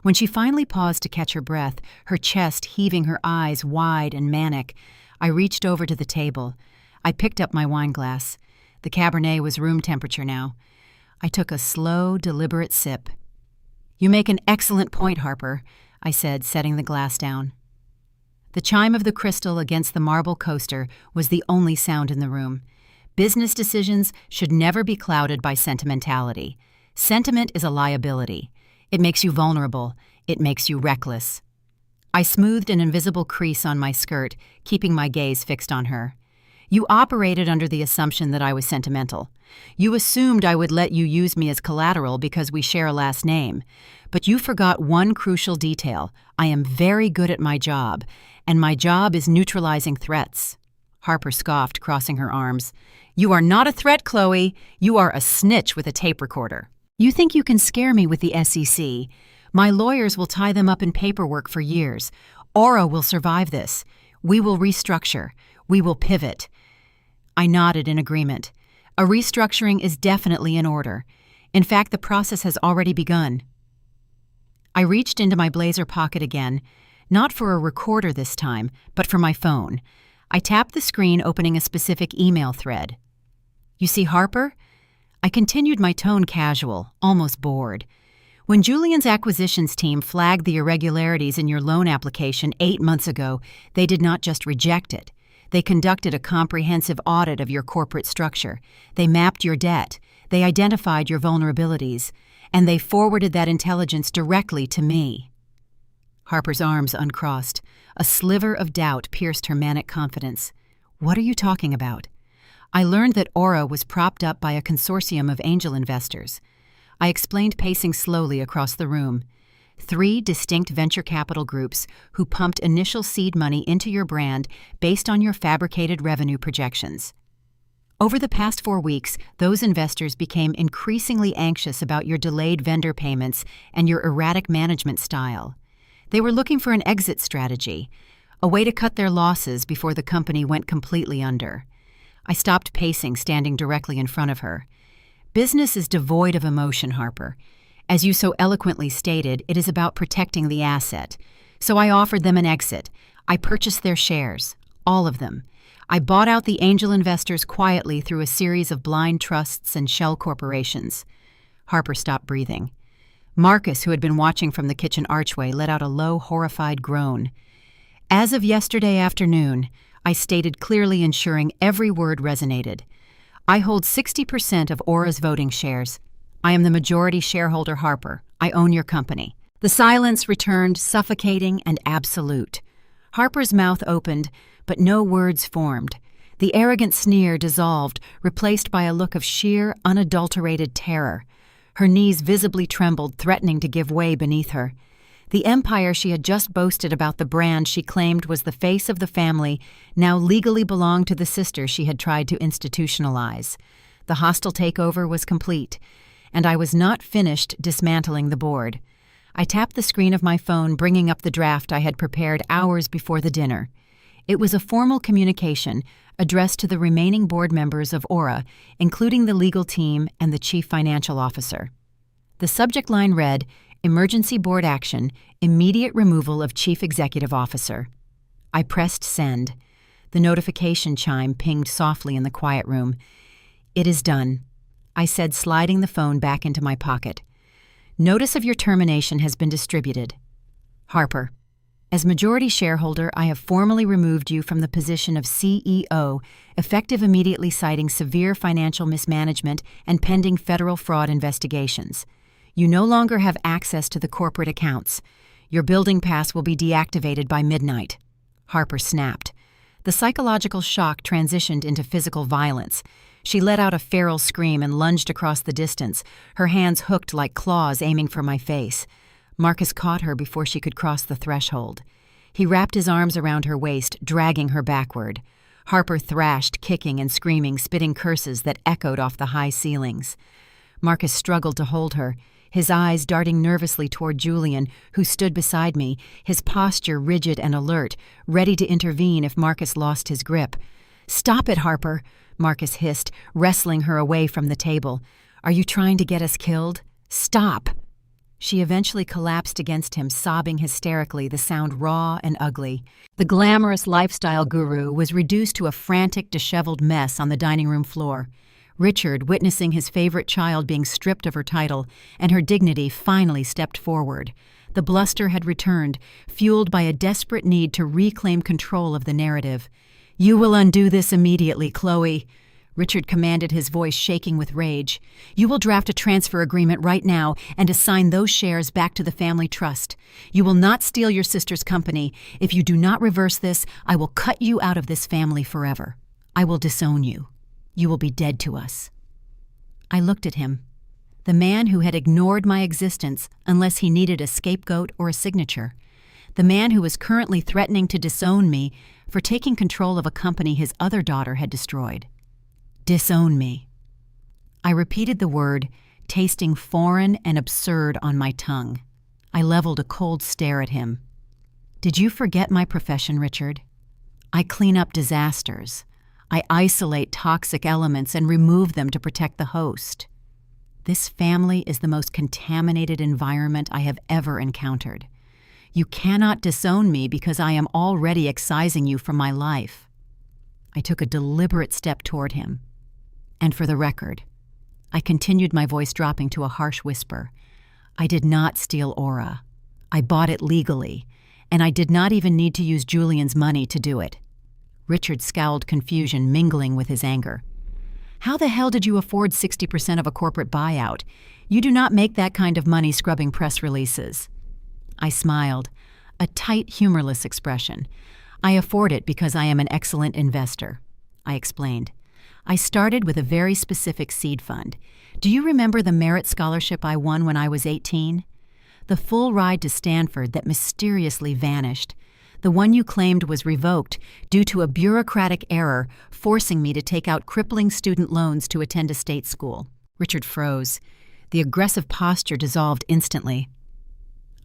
S1: When she finally paused to catch her breath, her chest heaving, her eyes wide and manic, I reached over to the table. I picked up my wine glass. The Cabernet was room temperature now. I took a slow, deliberate sip. "You make an excellent point, Harper," I said, setting the glass down. The chime of the crystal against the marble coaster was the only sound in the room. Business decisions should never be clouded by sentimentality. Sentiment is a liability. It makes you vulnerable. It makes you reckless. I smoothed an invisible crease on my skirt, keeping my gaze fixed on her. You operated under the assumption that I was sentimental. You assumed I would let you use me as collateral because we share a last name. But you forgot one crucial detail. I am very good at my job, and my job is neutralizing threats. Harper scoffed, crossing her arms. You are not a threat, Chloe. You are a snitch with a tape recorder. You think you can scare me with the SEC. My lawyers will tie them up in paperwork for years. Aura will survive this. We will restructure. We will pivot. I nodded in agreement. A restructuring is definitely in order. In fact, the process has already begun. I reached into my blazer pocket again, not for a recorder this time, but for my phone. I tapped the screen, opening a specific email thread. You see, Harper? I continued, my tone casual, almost bored. When Julian's acquisitions team flagged the irregularities in your loan application 8 months ago, they did not just reject it. They conducted a comprehensive audit of your corporate structure. They mapped your debt. They identified your vulnerabilities. And they forwarded that intelligence directly to me. Harper's arms uncrossed. A sliver of doubt pierced her manic confidence. What are you talking about? I learned that Aura was propped up by a consortium of angel investors. I explained, pacing slowly across the room. 3 distinct venture capital groups who pumped initial seed money into your brand based on your fabricated revenue projections. Over the past 4 weeks, those investors became increasingly anxious about your delayed vendor payments and your erratic management style. They were looking for an exit strategy, a way to cut their losses before the company went completely under. I stopped pacing, standing directly in front of her. Business is devoid of emotion, Harper. As you so eloquently stated, it is about protecting the asset. So I offered them an exit. I purchased their shares, all of them. I bought out the angel investors quietly through a series of blind trusts and shell corporations. Harper stopped breathing. Marcus, who had been watching from the kitchen archway, let out a low, horrified groan. As of yesterday afternoon, I stated clearly, ensuring every word resonated. I hold 60% of Aura's voting shares. I am the majority shareholder, Harper. I own your company. The silence returned, suffocating and absolute. Harper's mouth opened, but no words formed. The arrogant sneer dissolved, replaced by a look of sheer, unadulterated terror. Her knees visibly trembled, threatening to give way beneath her. The empire she had just boasted about, the brand she claimed was the face of the family, now legally belonged to the sister she had tried to institutionalize. The hostile takeover was complete, and I was not finished dismantling the board. I tapped the screen of my phone, bringing up the draft I had prepared hours before the dinner. It was a formal communication addressed to the remaining board members of Aura, including the legal team and the chief financial officer. The subject line read, Emergency Board Action, Immediate Removal of Chief Executive Officer. I pressed send. The notification chime pinged softly in the quiet room. It is done, I said, sliding the phone back into my pocket. Notice of your termination has been distributed. Harper, as majority shareholder, I have formally removed you from the position of CEO, effective immediately, citing severe financial mismanagement and pending federal fraud investigations. You no longer have access to the corporate accounts. Your building pass will be deactivated by midnight. Harper snapped. The psychological shock transitioned into physical violence. She let out a feral scream and lunged across the distance, her hands hooked like claws aiming for my face. Marcus caught her before she could cross the threshold. He wrapped his arms around her waist, dragging her backward. Harper thrashed, kicking and screaming, spitting curses that echoed off the high ceilings. Marcus struggled to hold her, his eyes darting nervously toward Julian, who stood beside me, his posture rigid and alert, ready to intervene if Marcus lost his grip. "Stop it, Harper," Marcus hissed, wrestling her away from the table. "Are you trying to get us killed? Stop!" She eventually collapsed against him, sobbing hysterically, the sound raw and ugly. The glamorous lifestyle guru was reduced to a frantic, disheveled mess on the dining room floor. Richard, witnessing his favorite child being stripped of her title and her dignity, finally stepped forward. The bluster had returned, fueled by a desperate need to reclaim control of the narrative. "You will undo this immediately, Chloe," Richard commanded, his voice shaking with rage. "You will draft a transfer agreement right now and assign those shares back to the family trust. You will not steal your sister's company. If you do not reverse this, I will cut you out of this family forever." I will disown you. You will be dead to us." I looked at him, the man who had ignored my existence unless he needed a scapegoat or a signature, the man who was currently threatening to disown me for taking control of a company his other daughter had destroyed. Disown me. I repeated the word, tasting foreign and absurd on my tongue. I leveled a cold stare at him. "Did you forget my profession, Richard? I clean up disasters. I isolate toxic elements and remove them to protect the host. This family is the most contaminated environment I have ever encountered. You cannot disown me because I am already excising you from my life." I took a deliberate step toward him. "And for the record," I continued, my voice dropping to a harsh whisper, "I did not steal Aura. I bought it legally, and I did not even need to use Julian's money to do it." Richard scowled confusion mingling with his anger. "How the hell did you afford 60% of a corporate buyout? You do not make that kind of money scrubbing press releases." I smiled, a tight, humorless expression. "I afford it because I am an excellent investor," I explained. "I started with a very specific seed fund. Do you remember the merit scholarship I won when I was 18? The full ride to Stanford that mysteriously vanished. The one you claimed was revoked due to a bureaucratic error forcing me to take out crippling student loans to attend a state school." Richard froze. The aggressive posture dissolved instantly.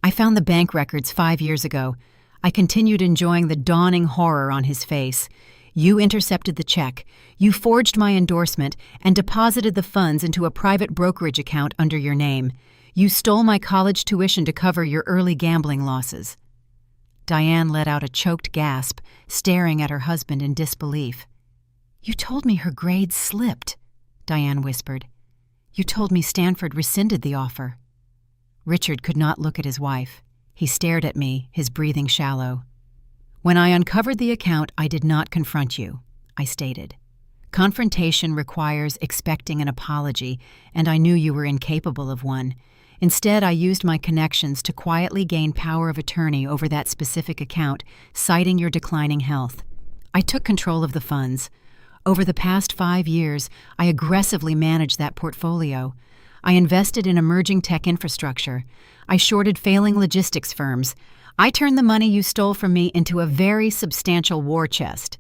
S1: "I found the bank records 5 years ago." I continued, enjoying the dawning horror on his face. "You intercepted the check. You forged my endorsement and deposited the funds into a private brokerage account under your name. You stole my college tuition to cover your early gambling losses." Diane let out a choked gasp, staring at her husband in disbelief. "You told me her grades slipped," Diane whispered. "You told me Stanford rescinded the offer." Richard could not look at his wife. He stared at me, his breathing shallow. "When I uncovered the account, I did not confront you," I stated. "Confrontation requires expecting an apology, and I knew you were incapable of one. Instead, I used my connections to quietly gain power of attorney over that specific account, citing your declining health. I took control of the funds. Over the past 5 years, I aggressively managed that portfolio. I invested in emerging tech infrastructure. I shorted failing logistics firms. I turned the money you stole from me into a very substantial war chest."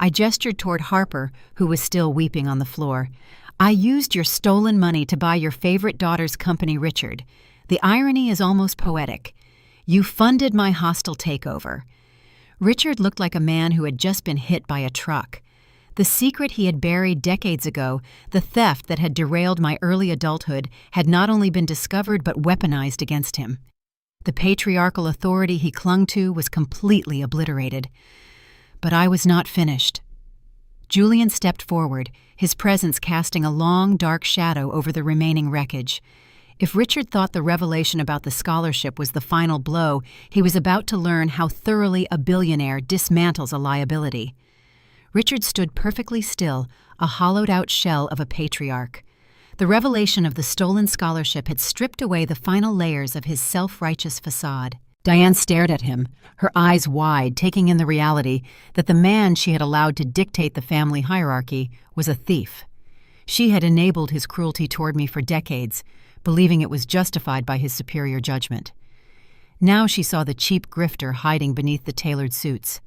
S1: I gestured toward Harper, who was still weeping on the floor. "I used your stolen money to buy your favorite daughter's company, Richard. The irony is almost poetic. You funded my hostile takeover." Richard looked like a man who had just been hit by a truck. The secret he had buried decades ago, the theft that had derailed my early adulthood, had not only been discovered but weaponized against him. The patriarchal authority he clung to was completely obliterated. But I was not finished. Julian stepped forward, his presence casting a long, dark shadow over the remaining wreckage. If Richard thought the revelation about the scholarship was the final blow, he was about to learn how thoroughly a billionaire dismantles a liability. Richard stood perfectly still, a hollowed-out shell of a patriarch. The revelation of the stolen scholarship had stripped away the final layers of his self-righteous facade. Diane stared at him, her eyes wide, taking in the reality that the man she had allowed to dictate the family hierarchy was a thief. She had enabled his cruelty toward me for decades, believing it was justified by his superior judgment. Now she saw the cheap grifter hiding beneath the tailored suits.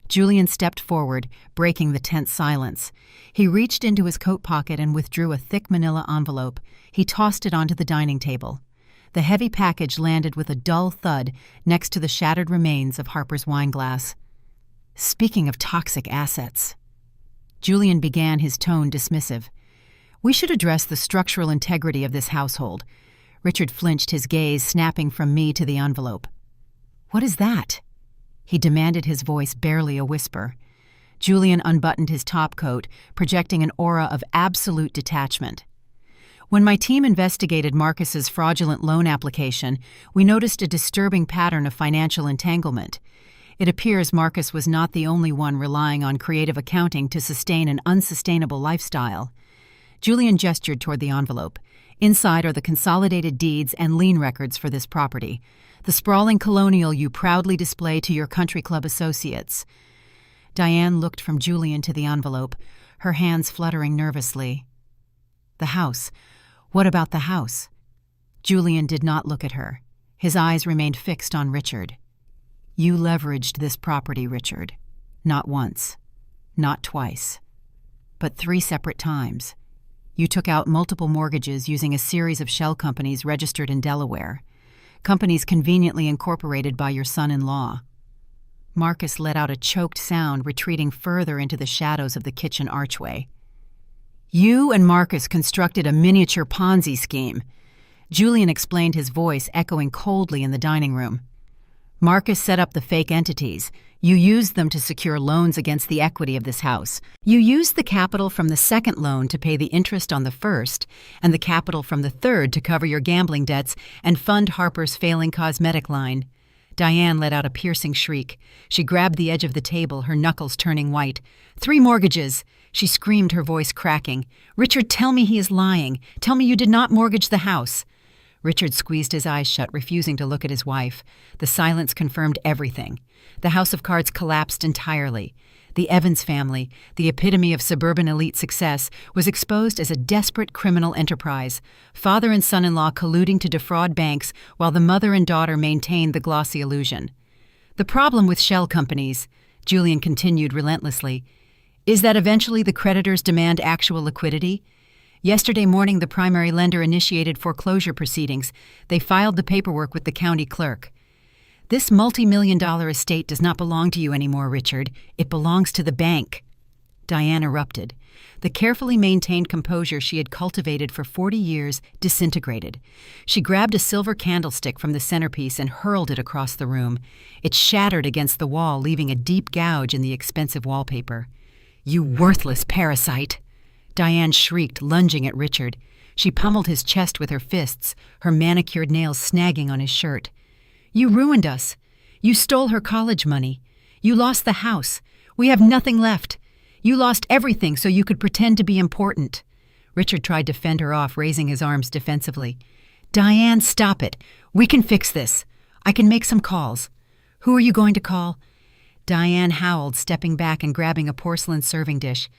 S1: Julian stepped forward, breaking the tense silence. He reached into his coat pocket and withdrew a thick manila envelope. He tossed it onto the dining table. The heavy package landed with a dull thud next to the shattered remains of Harper's wine glass. "Speaking of toxic assets," Julian began, his tone dismissive, "we should address the structural integrity of this household." Richard flinched, his gaze snapping from me to the envelope. "What is that?" he demanded, his voice barely a whisper. Julian unbuttoned his topcoat, projecting an aura of absolute detachment. "When my team investigated Marcus's fraudulent loan application, we noticed a disturbing pattern of financial entanglement. It appears Marcus was not the only one relying on creative accounting to sustain an unsustainable lifestyle." Julian gestured toward the envelope. "Inside are the consolidated deeds and lien records for this property, the sprawling colonial you proudly display to your country club associates." Diane looked from Julian to the envelope, her hands fluttering nervously. The house. What about the house? Julian did not look at her. His eyes remained fixed on Richard. You leveraged this property, Richard. Not once. Not twice. But 3 separate times. You took out multiple mortgages using a series of shell companies registered in Delaware. Companies conveniently incorporated by your son-in-law. Marcus let out a choked sound, retreating further into the shadows of the kitchen archway. You and Marcus constructed a miniature Ponzi scheme. Julian explained, his voice echoing coldly in the dining room. Marcus set up the fake entities. You used them to secure loans against the equity of this house. You used the capital from the second loan to pay the interest on the first, and the capital from the third to cover your gambling debts and fund Harper's failing cosmetic line. Diane let out a piercing shriek. She grabbed the edge of the table, her knuckles turning white. 3 mortgages! She screamed, her voice cracking. Richard, tell me he is lying. Tell me you did not mortgage the house. Richard squeezed his eyes shut, refusing to look at his wife. The silence confirmed everything. The house of cards collapsed entirely. The Evans family, the epitome of suburban elite success, was exposed as a desperate criminal enterprise, father and son-in-law colluding to defraud banks while the mother and daughter maintained the glossy illusion. The problem with shell companies, Julian continued relentlessly, is that eventually the creditors demand actual liquidity. Yesterday morning, the primary lender initiated foreclosure proceedings. They filed the paperwork with the county clerk. This multi-million-dollar estate does not belong to you anymore, Richard. It belongs to the bank. Diane erupted. The carefully maintained composure she had cultivated for 40 years disintegrated. She grabbed a silver candlestick from the centerpiece and hurled it across the room. It shattered against the wall, leaving a deep gouge in the expensive wallpaper. You worthless parasite! Diane shrieked, lunging at Richard. She pummeled his chest with her fists, her manicured nails snagging on his shirt. You ruined us. You stole her college money. You lost the house. We have nothing left. You lost everything so you could pretend to be important. Richard tried to fend her off, raising his arms defensively. Diane, stop it. We can fix this. I can make some calls. Who are you going to call? Diane howled, stepping back and grabbing a porcelain serving dish.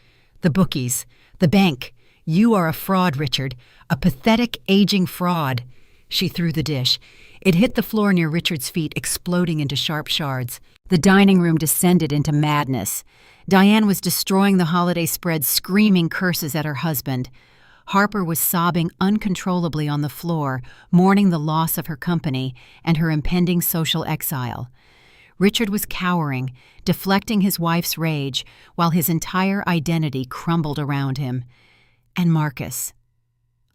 S1: The bookies. The bank. You are a fraud, Richard. A pathetic, aging fraud. She threw the dish. It hit the floor near Richard's feet, exploding into sharp shards. The dining room descended into madness. Diane was destroying the holiday spread, screaming curses at her husband. Harper was sobbing uncontrollably on the floor, mourning the loss of her company and her impending social exile. Richard was cowering, deflecting his wife's rage, while his entire identity crumbled around him. And Marcus.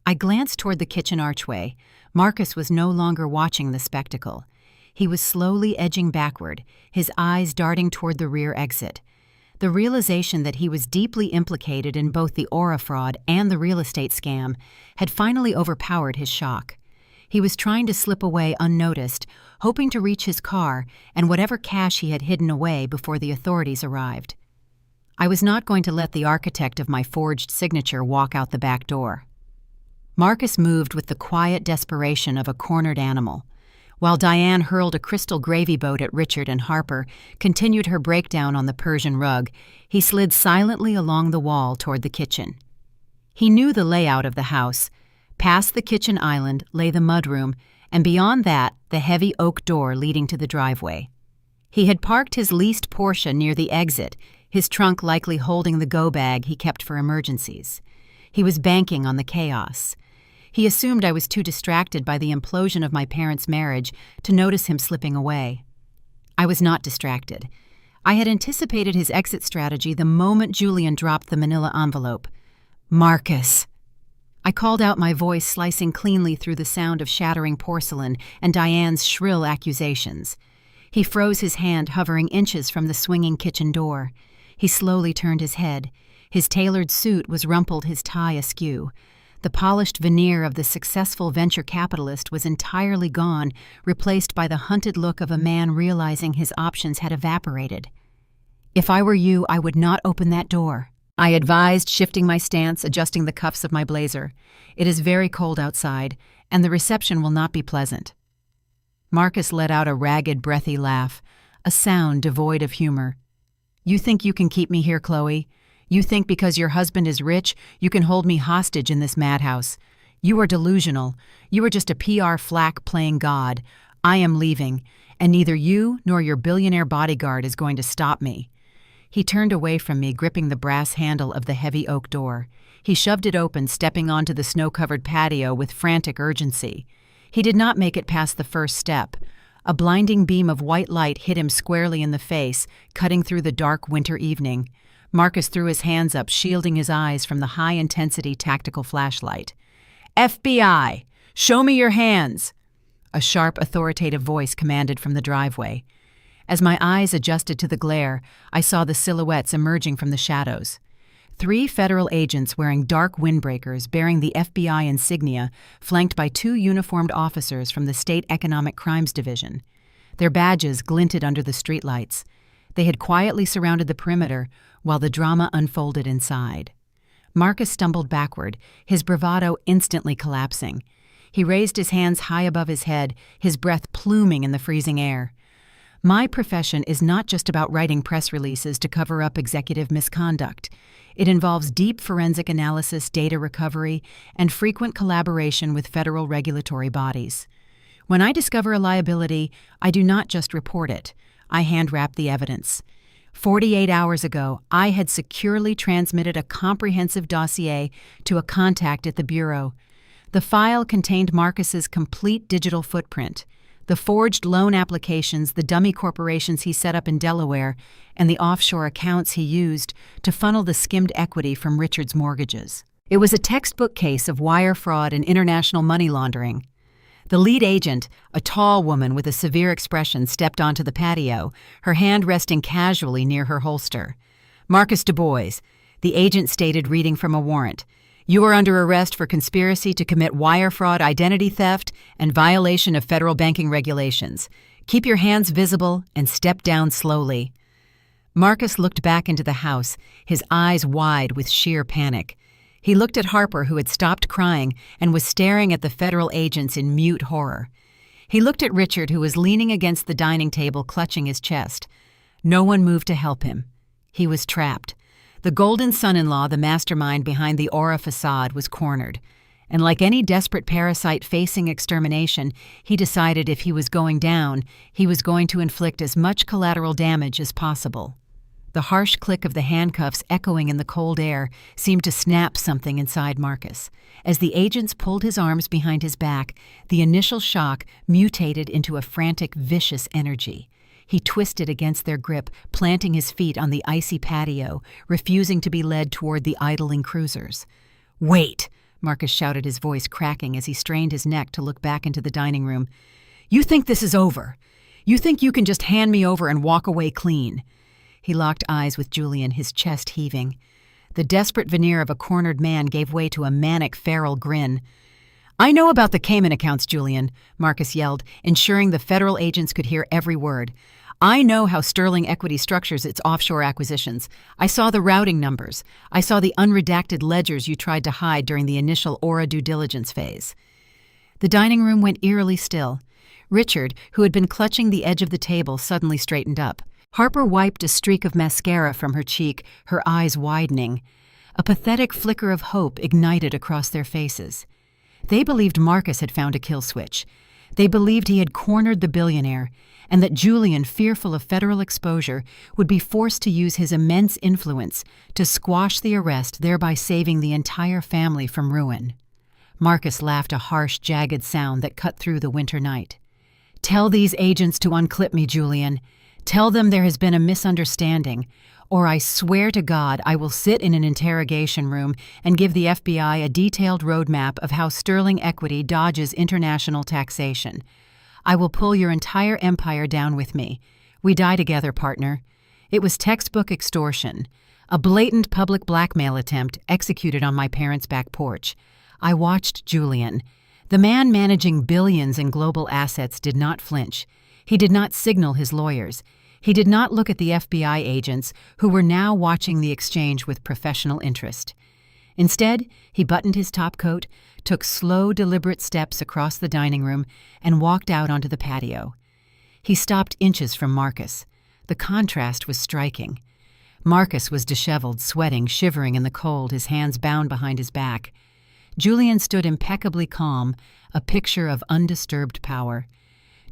S1: I glanced toward the kitchen archway. Marcus was no longer watching the spectacle. He was slowly edging backward, his eyes darting toward the rear exit. The realization that he was deeply implicated in both the aura fraud and the real estate scam had finally overpowered his shock. He was trying to slip away unnoticed, hoping to reach his car and whatever cash he had hidden away before the authorities arrived. I was not going to let the architect of my forged signature walk out the back door. Marcus moved with the quiet desperation of a cornered animal, while Diane hurled a crystal gravy boat at Richard, and Harper continued her breakdown on the Persian rug. He slid silently along the wall toward the kitchen. He knew the layout of the house. Past the kitchen island lay the mudroom, and beyond that, the heavy oak door leading to the driveway. He had parked his leased Porsche near the exit, his trunk likely holding the go-bag he kept for emergencies. He was banking on the chaos. He assumed I was too distracted by the implosion of my parents' marriage to notice him slipping away. I was not distracted. I had anticipated his exit strategy the moment Julian dropped the manila envelope. Marcus! I called out, my voice slicing cleanly through the sound of shattering porcelain and Diane's shrill accusations. He froze, his hand hovering inches from the swinging kitchen door. He slowly turned his head. His tailored suit was rumpled, his tie askew. The polished veneer of the successful venture capitalist was entirely gone, replaced by the hunted look of a man realizing his options had evaporated. If I were you, I would not open that door, I advised, shifting my stance, adjusting the cuffs of my blazer. It is very cold outside, and the reception will not be pleasant. Marcus let out a ragged, breathy laugh, a sound devoid of humor. You think you can keep me here, Chloe? You think because your husband is rich, you can hold me hostage in this madhouse? You are delusional. You are just a PR flack playing God. I am leaving, and neither you nor your billionaire bodyguard is going to stop me." He turned away from me, gripping the brass handle of the heavy oak door. He shoved it open, stepping onto the snow-covered patio with frantic urgency. He did not make it past the first step. A blinding beam of white light hit him squarely in the face, cutting through the dark winter evening. Marcus threw his hands up, shielding his eyes from the high-intensity tactical flashlight. "FBI! Show me your hands!" A sharp, authoritative voice commanded from the driveway. As my eyes adjusted to the glare, I saw the silhouettes emerging from the shadows. 3 federal agents wearing dark windbreakers bearing the FBI insignia, flanked by 2 uniformed officers from the State Economic Crimes Division. Their badges glinted under the streetlights. They had quietly surrounded the perimeter while the drama unfolded inside. Marcus stumbled backward, his bravado instantly collapsing. He raised his hands high above his head, his breath pluming in the freezing air. My profession is not just about writing press releases to cover up executive misconduct. It involves deep forensic analysis, data recovery, and frequent collaboration with federal regulatory bodies. When I discover a liability, I do not just report it. I hand-wrap the evidence. 48 hours ago, I had securely transmitted a comprehensive dossier to a contact at the Bureau. The file contained Marcus's complete digital footprint, the forged loan applications, the dummy corporations he set up in Delaware, and the offshore accounts he used to funnel the skimmed equity from Richard's mortgages. It was a textbook case of wire fraud and international money laundering. The lead agent, a tall woman with a severe expression, stepped onto the patio, her hand resting casually near her holster. "Marcus Du Bois," the agent stated, reading from a warrant. "You are under arrest for conspiracy to commit wire fraud, identity theft, and violation of federal banking regulations. Keep your hands visible and step down slowly." Marcus looked back into the house, his eyes wide with sheer panic. He looked at Harper, who had stopped crying and was staring at the federal agents in mute horror. He looked at Richard, who was leaning against the dining table, clutching his chest. No one moved to help him. He was trapped. The golden son-in-law, the mastermind behind the aura facade, was cornered. And like any desperate parasite facing extermination, he decided if he was going down, he was going to inflict as much collateral damage as possible. The harsh click of the handcuffs echoing in the cold air seemed to snap something inside Marcus. As the agents pulled his arms behind his back, the initial shock mutated into a frantic, vicious energy. He twisted against their grip, planting his feet on the icy patio, refusing to be led toward the idling cruisers. "Wait!" Marcus shouted, his voice cracking as he strained his neck to look back into the dining room. "You think this is over? You think you can just hand me over and walk away clean?" He locked eyes with Julian, his chest heaving. The desperate veneer of a cornered man gave way to a manic, feral grin. "I know about the Cayman accounts, Julian," Marcus yelled, ensuring the federal agents could hear every word. "I know how Sterling Equity structures its offshore acquisitions. I saw the routing numbers. I saw the unredacted ledgers you tried to hide during the initial aura due diligence phase." The dining room went eerily still. Richard, who had been clutching the edge of the table, suddenly straightened up. Harper wiped a streak of mascara from her cheek, her eyes widening. A pathetic flicker of hope ignited across their faces. They believed Marcus had found a kill switch. They believed he had cornered the billionaire, and that Julian, fearful of federal exposure, would be forced to use his immense influence to squash the arrest, thereby saving the entire family from ruin. Marcus laughed, a harsh, jagged sound that cut through the winter night. "Tell these agents to unclip me, Julian. Tell them there has been a misunderstanding, or I swear to God I will sit in an interrogation room and give the FBI a detailed roadmap of how Sterling Equity dodges international taxation. I will pull your entire empire down with me. We die together, partner." It was textbook extortion, a blatant public blackmail attempt executed on my parents' back porch. I watched Julian. The man managing billions in global assets did not flinch. He did not signal his lawyers. He did not look at the FBI agents, who were now watching the exchange with professional interest. Instead, he buttoned his topcoat, took slow, deliberate steps across the dining room, and walked out onto the patio. He stopped inches from Marcus. The contrast was striking. Marcus was disheveled, sweating, shivering in the cold, his hands bound behind his back. Julian stood impeccably calm, a picture of undisturbed power.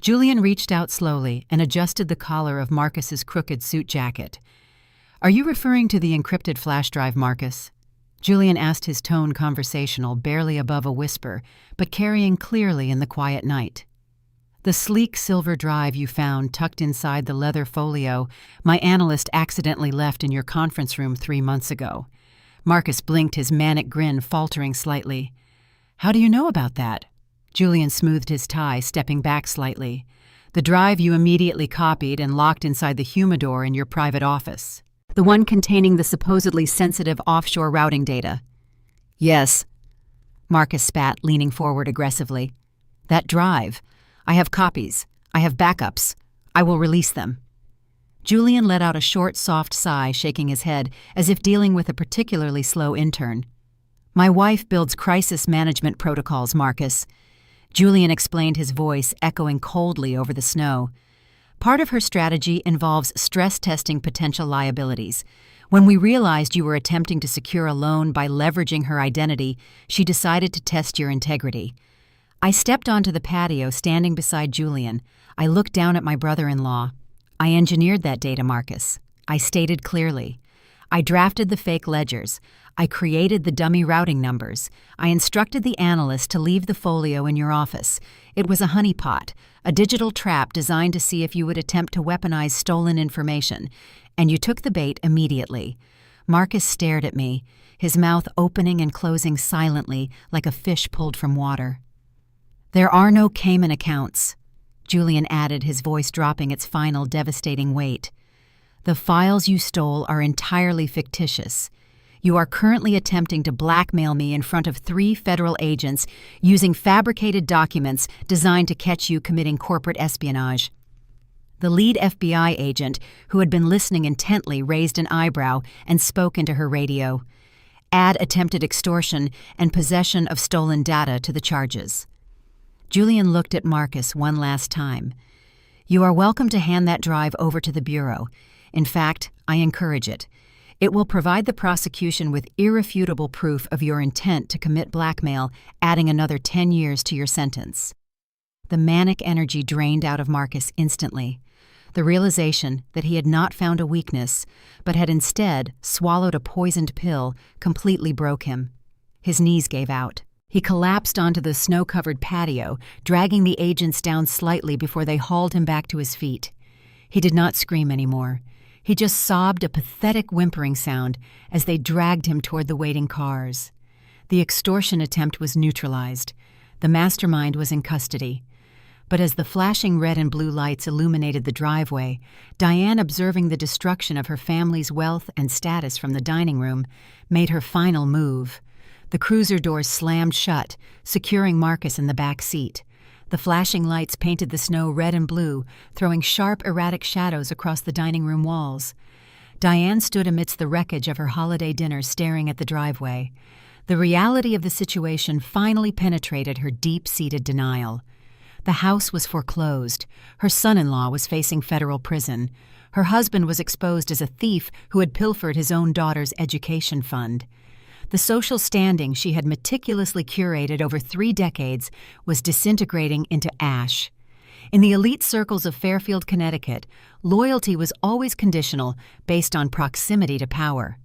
S1: Julian reached out slowly and adjusted the collar of Marcus's crooked suit jacket. "Are you referring to the encrypted flash drive, Marcus?" Julian asked, his tone conversational, barely above a whisper, but carrying clearly in the quiet night. "The sleek silver drive you found tucked inside the leather folio my analyst accidentally left in your conference room 3 months ago." Marcus blinked, his manic grin faltering slightly. "How do you know about that?" Julian smoothed his tie, stepping back slightly. "The drive you immediately copied and locked inside the humidor in your private office. The one containing the supposedly sensitive offshore routing data." "Yes," Marcus spat, leaning forward aggressively. "That drive. I have copies. I have backups. I will release them." Julian let out a short, soft sigh, shaking his head, as if dealing with a particularly slow intern. "My wife builds crisis management protocols, Marcus." Julian explained, his voice echoing coldly over the snow. "Part of her strategy involves stress testing potential liabilities. When we realized you were attempting to secure a loan by leveraging her identity, she decided to test your integrity." I stepped onto the patio, standing beside Julian. I looked down at my brother-in-law. "I engineered that data, Marcus." I stated clearly. "I drafted the fake ledgers. I created the dummy routing numbers. I instructed the analyst to leave the folio in your office. It was a honeypot, a digital trap designed to see if you would attempt to weaponize stolen information. And you took the bait immediately." Marcus stared at me, his mouth opening and closing silently like a fish pulled from water. "There are no Cayman accounts," Julian added, his voice dropping its final devastating weight. "The files you stole are entirely fictitious. You are currently attempting to blackmail me in front of 3 federal agents using fabricated documents designed to catch you committing corporate espionage." The lead FBI agent, who had been listening intently, raised an eyebrow and spoke into her radio. "Add attempted extortion and possession of stolen data to the charges." Julian looked at Marcus one last time. "You are welcome to hand that drive over to the Bureau. In fact, I encourage it. It will provide the prosecution with irrefutable proof of your intent to commit blackmail, adding another 10 years to your sentence." The manic energy drained out of Marcus instantly. The realization that he had not found a weakness, but had instead swallowed a poisoned pill, completely broke him. His knees gave out. He collapsed onto the snow-covered patio, dragging the agents down slightly before they hauled him back to his feet. He did not scream anymore. He just sobbed a pathetic whimpering sound as they dragged him toward the waiting cars. The extortion attempt was neutralized. The mastermind was in custody. But as the flashing red and blue lights illuminated the driveway, Diane, observing the destruction of her family's wealth and status from the dining room, made her final move. The cruiser doors slammed shut, securing Marcus in the back seat. The flashing lights painted the snow red and blue, throwing sharp, erratic shadows across the dining room walls. Diane stood amidst the wreckage of her holiday dinner, staring at the driveway. The reality of the situation finally penetrated her deep-seated denial. The house was foreclosed. Her son-in-law was facing federal prison. Her husband was exposed as a thief who had pilfered his own daughter's education fund. The social standing she had meticulously curated over 3 decades was disintegrating into ash. In the elite circles of Fairfield, Connecticut, loyalty was always conditional, based on proximity to power.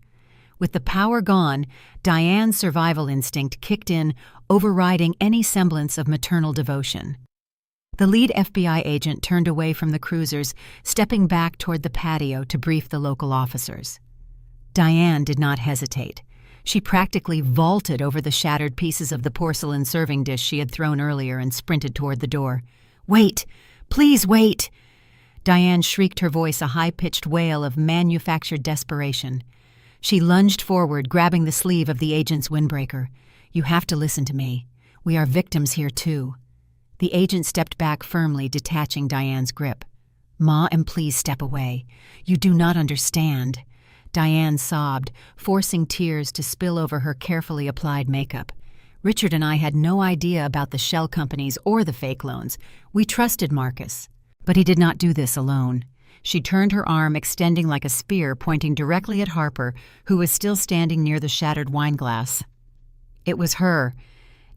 S1: With the power gone, Diane's survival instinct kicked in, overriding any semblance of maternal devotion. The lead FBI agent turned away from the cruisers, stepping back toward the patio to brief the local officers. Diane did not hesitate. She practically vaulted over the shattered pieces of the porcelain serving dish she had thrown earlier and sprinted toward the door. "Wait! Please wait!" Diane shrieked, her voice a high-pitched wail of manufactured desperation. She lunged forward, grabbing the sleeve of the agent's windbreaker. "You have to listen to me. We are victims here, too." The agent stepped back firmly, detaching Diane's grip. "Ma, and please step away. You do not understand." Diane sobbed, forcing tears to spill over her carefully applied makeup. "Richard and I had no idea about the shell companies or the fake loans. We trusted Marcus. But he did not do this alone. She turned her arm, extending like a spear, pointing directly at Harper, who was still standing near the shattered wine glass. It was her.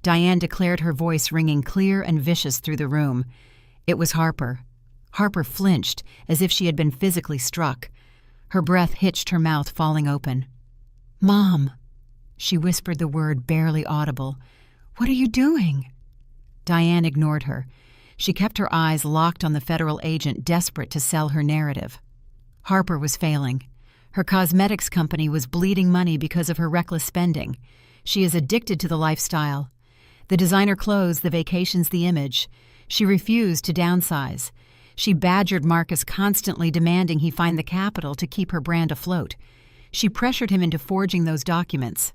S1: Diane declared, her voice ringing clear and vicious through the room. It was Harper. Harper flinched, as if she had been physically struck. Her breath hitched, her mouth falling open. "Mom," she whispered the word barely audible. "What are you doing?" Diane ignored her. She kept her eyes locked on the federal agent, desperate to sell her narrative. Harper was failing. Her cosmetics company was bleeding money because of her reckless spending. She is addicted to the lifestyle. The designer clothes, the vacations, the image. She refused to downsize. She badgered Marcus, constantly demanding he find the capital to keep her brand afloat. She pressured him into forging those documents.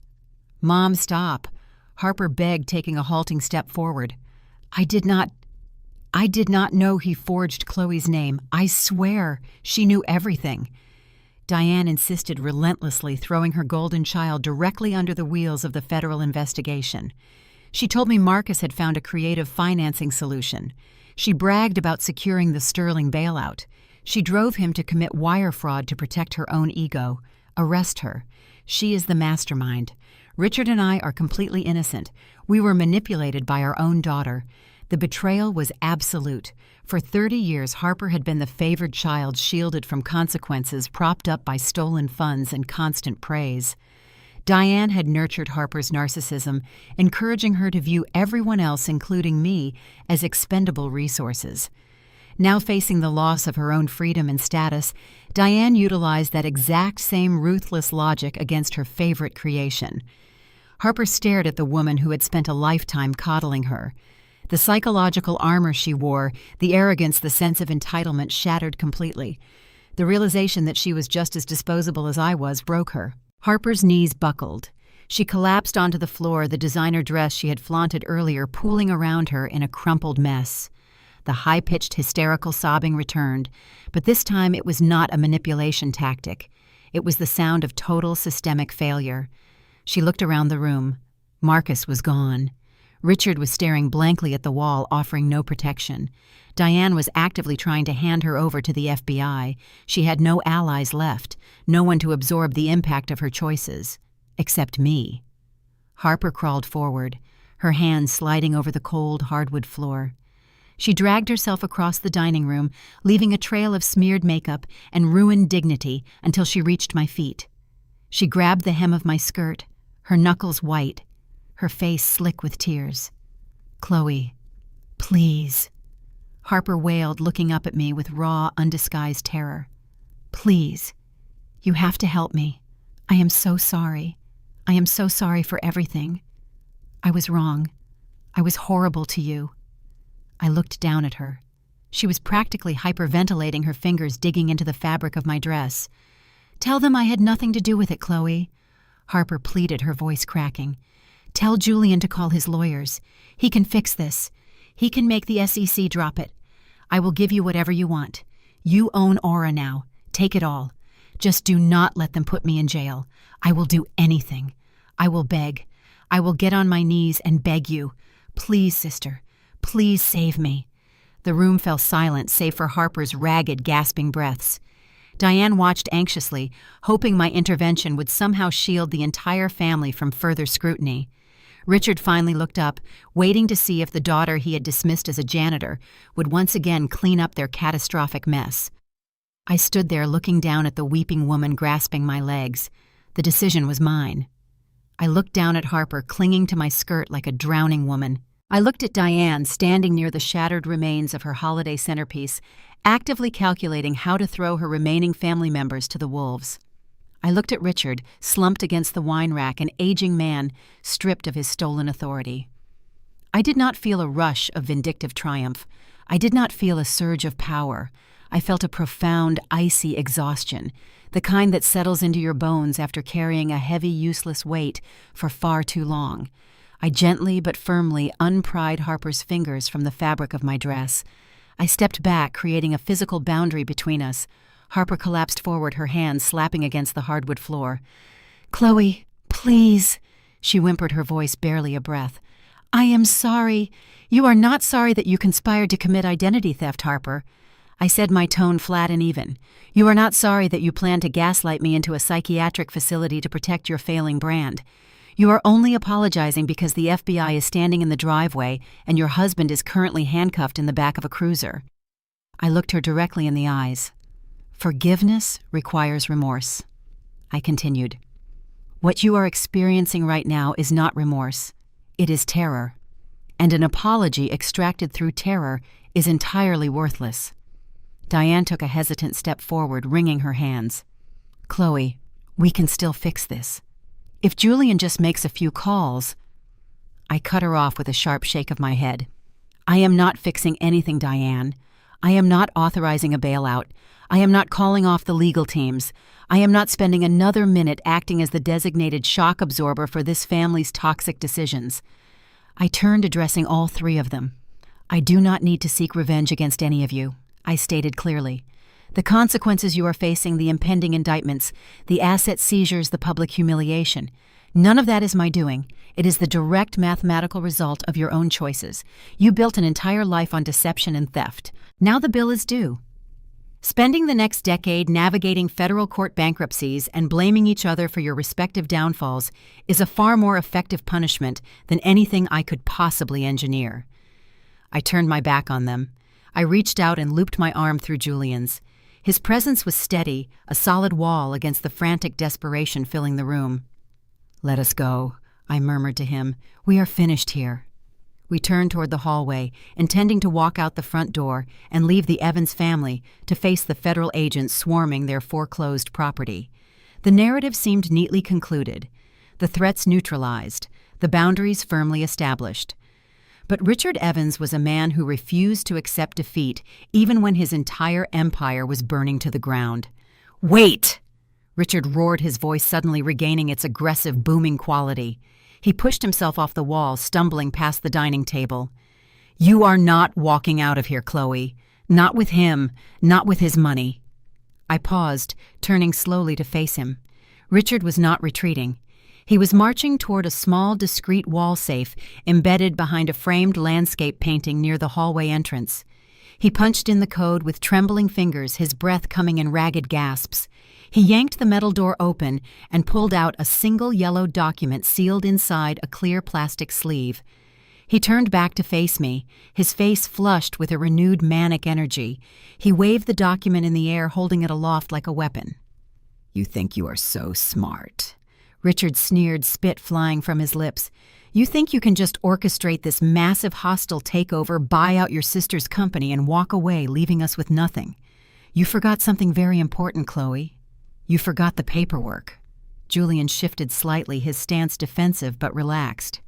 S1: "Mom, stop," Harper begged, taking a halting step forward. I did not know he forged Chloe's name. I swear, she knew everything." Diane insisted relentlessly, throwing her golden child directly under the wheels of the federal investigation. She told me Marcus had found a creative financing solution. She bragged about securing the Sterling bailout. She drove him to commit wire fraud to protect her own ego. Arrest her. She is the mastermind. Richard and I are completely innocent. We were manipulated by our own daughter. The betrayal was absolute. For 30 years, Harper had been the favored child, shielded from consequences, propped up by stolen funds and constant praise. Diane had nurtured Harper's narcissism, encouraging her to view everyone else, including me, as expendable resources. Now facing the loss of her own freedom and status, Diane utilized that exact same ruthless logic against her favorite creation. Harper stared at the woman who had spent a lifetime coddling her. The psychological armor she wore, the arrogance, the sense of entitlement, shattered completely. The realization that she was just as disposable as I was broke her. Harper's knees buckled. She collapsed onto the floor, the designer dress she had flaunted earlier pooling around her in a crumpled mess. The high-pitched, hysterical sobbing returned, but this time it was not a manipulation tactic. It was the sound of total systemic failure. She looked around the room. Marcus was gone. Richard was staring blankly at the wall, offering no protection. Diane was actively trying to hand her over to the FBI. She had no allies left, no one to absorb the impact of her choices. Except me. Harper crawled forward, her hands sliding over the cold hardwood floor. She dragged herself across the dining room, leaving a trail of smeared makeup and ruined dignity until she reached my feet. She grabbed the hem of my skirt, her knuckles white, her face slick with tears. "Chloe, please," Harper wailed, looking up at me with raw, undisguised terror. "Please, you have to help me. I am so sorry. I am so sorry for everything. I was wrong. I was horrible to you." I looked down at her. She was practically hyperventilating, her fingers digging into the fabric of my dress. "Tell them I had nothing to do with it, Chloe," Harper pleaded, her voice cracking. "Tell Julian to call his lawyers. He can fix this. He can make the SEC drop it. I will give you whatever you want. You own Aura now. Take it all. Just do not let them put me in jail. I will do anything. I will beg. I will get on my knees and beg you. Please, sister. Please save me." The room fell silent, save for Harper's ragged, gasping breaths. Diane watched anxiously, hoping my intervention would somehow shield the entire family from further scrutiny. Richard finally looked up, waiting to see if the daughter he had dismissed as a janitor would once again clean up their catastrophic mess. I stood there looking down at the weeping woman grasping my legs. The decision was mine. I looked down at Harper, clinging to my skirt like a drowning woman. I looked at Diane, standing near the shattered remains of her holiday centerpiece, actively calculating how to throw her remaining family members to the wolves. I looked at Richard, slumped against the wine rack, an aging man stripped of his stolen authority. I did not feel a rush of vindictive triumph. I did not feel a surge of power. I felt a profound, icy exhaustion, the kind that settles into your bones after carrying a heavy, useless weight for far too long. I gently but firmly unpried Harper's fingers from the fabric of my dress. I stepped back, creating a physical boundary between us. Harper collapsed forward, her hands slapping against the hardwood floor. "Chloe, please," she whimpered, her voice barely a breath. "I am sorry. You are not sorry that you conspired to commit identity theft, Harper. I said, my tone flat and even. You are not sorry that you plan to gaslight me into a psychiatric facility to protect your failing brand. You are only apologizing because the FBI is standing in the driveway and your husband is currently handcuffed in the back of a cruiser. I looked her directly in the eyes. Forgiveness requires remorse. I continued. What you are experiencing right now is not remorse. It is terror. And an apology extracted through terror is entirely worthless. Diane took a hesitant step forward, wringing her hands. Chloe, we can still fix this. If Julian just makes a few calls... I cut her off with a sharp shake of my head. I am not fixing anything, Diane. I am not authorizing a bailout. I am not calling off the legal teams. I am not spending another minute acting as the designated shock absorber for this family's toxic decisions. I turned, addressing all three of them. I do not need to seek revenge against any of you, I stated clearly. The consequences you are facing, the impending indictments, the asset seizures, the public humiliation, none of that is my doing. It is the direct mathematical result of your own choices. You built an entire life on deception and theft. Now the bill is due. Spending the next decade navigating federal court bankruptcies and blaming each other for your respective downfalls is a far more effective punishment than anything I could possibly engineer. I turned my back on them. I reached out and looped my arm through Julian's. His presence was steady, a solid wall against the frantic desperation filling the room. Let us go, I murmured to him. We are finished here. We turned toward the hallway, intending to walk out the front door and leave the Evans family to face the federal agents swarming their foreclosed property. The narrative seemed neatly concluded, the threats neutralized, the boundaries firmly established. But Richard Evans was a man who refused to accept defeat even when his entire empire was burning to the ground. Wait! Richard roared, his voice suddenly regaining its aggressive, booming quality. He pushed himself off the wall, stumbling past the dining table. You are not walking out of here, Chloe. Not with him, not with his money. I paused, turning slowly to face him. Richard was not retreating. He was marching toward a small, discreet wall safe embedded behind a framed landscape painting near the hallway entrance. He punched in the code with trembling fingers, his breath coming in ragged gasps. He yanked the metal door open and pulled out a single yellow document sealed inside a clear plastic sleeve. He turned back to face me, his face flushed with a renewed manic energy. He waved the document in the air, holding it aloft like a weapon. You think you are so smart. Richard sneered, spit flying from his lips. You think you can just orchestrate this massive hostile takeover, buy out your sister's company, and walk away, leaving us with nothing. You forgot something very important, Chloe. You forgot the paperwork. Julian shifted slightly, his stance defensive but relaxed.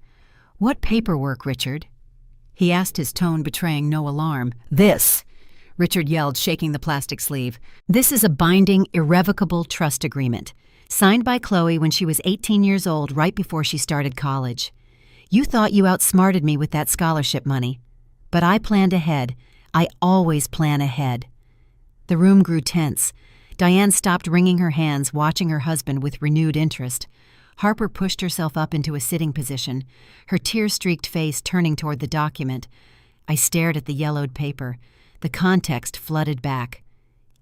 S1: What paperwork, Richard? He asked, his tone betraying no alarm. This, Richard yelled, shaking the plastic sleeve. This is a binding, irrevocable trust agreement, signed by Chloe when she was 18 years old, right before she started college. You thought you outsmarted me with that scholarship money, but I planned ahead. I always plan ahead. The room grew tense. Diane stopped wringing her hands, watching her husband with renewed interest. Harper pushed herself up into a sitting position, her tear-streaked face turning toward the document. I stared at the yellowed paper. The context flooded back.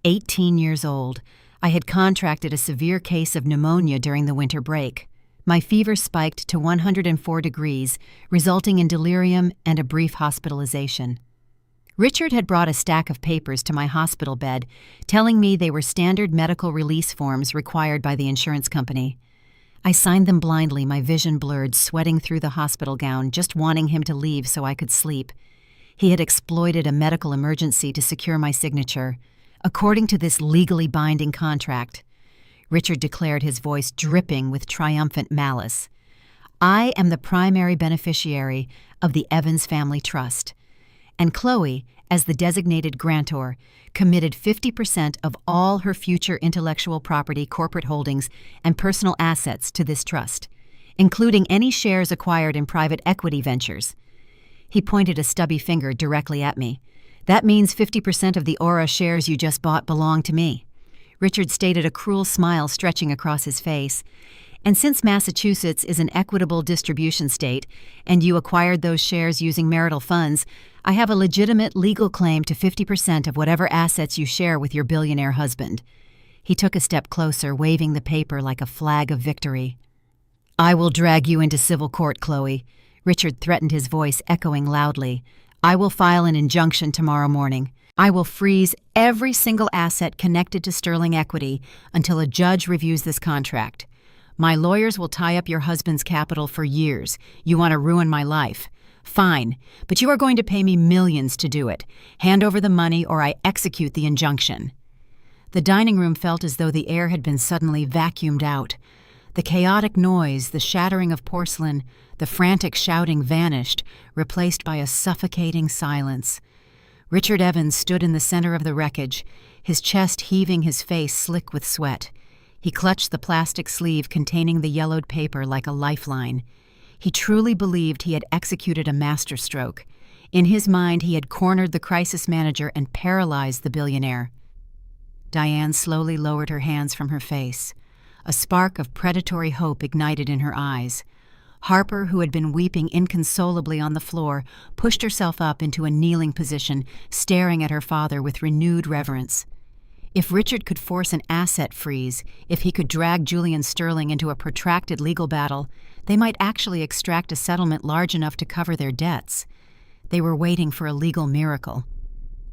S1: 18 years old. I had contracted a severe case of pneumonia during the winter break. My fever spiked to 104 degrees, resulting in delirium and a brief hospitalization. Richard had brought a stack of papers to my hospital bed, telling me they were standard medical release forms required by the insurance company. I signed them blindly, my vision blurred, sweating through the hospital gown, just wanting him to leave so I could sleep. He had exploited a medical emergency to secure my signature. According to this legally binding contract, Richard declared, his voice dripping with triumphant malice, I am the primary beneficiary of the Evans Family Trust, and Chloe, as the designated grantor, committed 50% of all her future intellectual property, corporate holdings, and personal assets to this trust, including any shares acquired in private equity ventures. He pointed a stubby finger directly at me. That means 50% of the Aura shares you just bought belong to me. Richard stated, a cruel smile stretching across his face. And since Massachusetts is an equitable distribution state, and you acquired those shares using marital funds, I have a legitimate legal claim to 50% of whatever assets you share with your billionaire husband." He took a step closer, waving the paper like a flag of victory. "I will drag you into civil court, Chloe," Richard threatened, his voice echoing loudly. "I will file an injunction tomorrow morning. I will freeze every single asset connected to Sterling Equity until a judge reviews this contract. My lawyers will tie up your husband's capital for years. You want to ruin my life? Fine, but you are going to pay me millions to do it. Hand over the money or I execute the injunction." The dining room felt as though the air had been suddenly vacuumed out. The chaotic noise, the shattering of porcelain, the frantic shouting vanished, replaced by a suffocating silence. Richard Evans stood in the center of the wreckage, his chest heaving, his face slick with sweat. He clutched the plastic sleeve containing the yellowed paper like a lifeline. He truly believed he had executed a masterstroke. In his mind, he had cornered the crisis manager and paralyzed the billionaire. Diane slowly lowered her hands from her face. A spark of predatory hope ignited in her eyes. Harper, who had been weeping inconsolably on the floor, pushed herself up into a kneeling position, staring at her father with renewed reverence. If Richard could force an asset freeze, if he could drag Julian Sterling into a protracted legal battle, they might actually extract a settlement large enough to cover their debts. They were waiting for a legal miracle.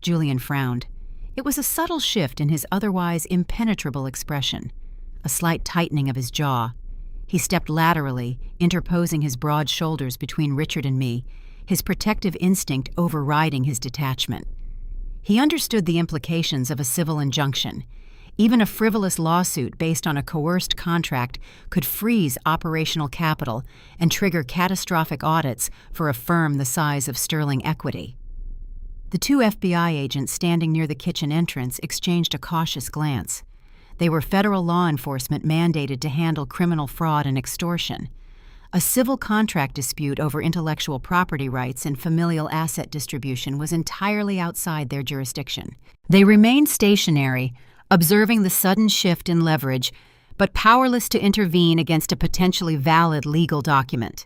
S1: Julian frowned. It was a subtle shift in his otherwise impenetrable expression, a slight tightening of his jaw. He stepped laterally, interposing his broad shoulders between Richard and me, his protective instinct overriding his detachment. He understood the implications of a civil injunction. Even a frivolous lawsuit based on a coerced contract could freeze operational capital and trigger catastrophic audits for a firm the size of Sterling Equity. The two FBI agents standing near the kitchen entrance exchanged a cautious glance. They were federal law enforcement mandated to handle criminal fraud and extortion. A civil contract dispute over intellectual property rights and familial asset distribution was entirely outside their jurisdiction. They remained stationary, observing the sudden shift in leverage, but powerless to intervene against a potentially valid legal document.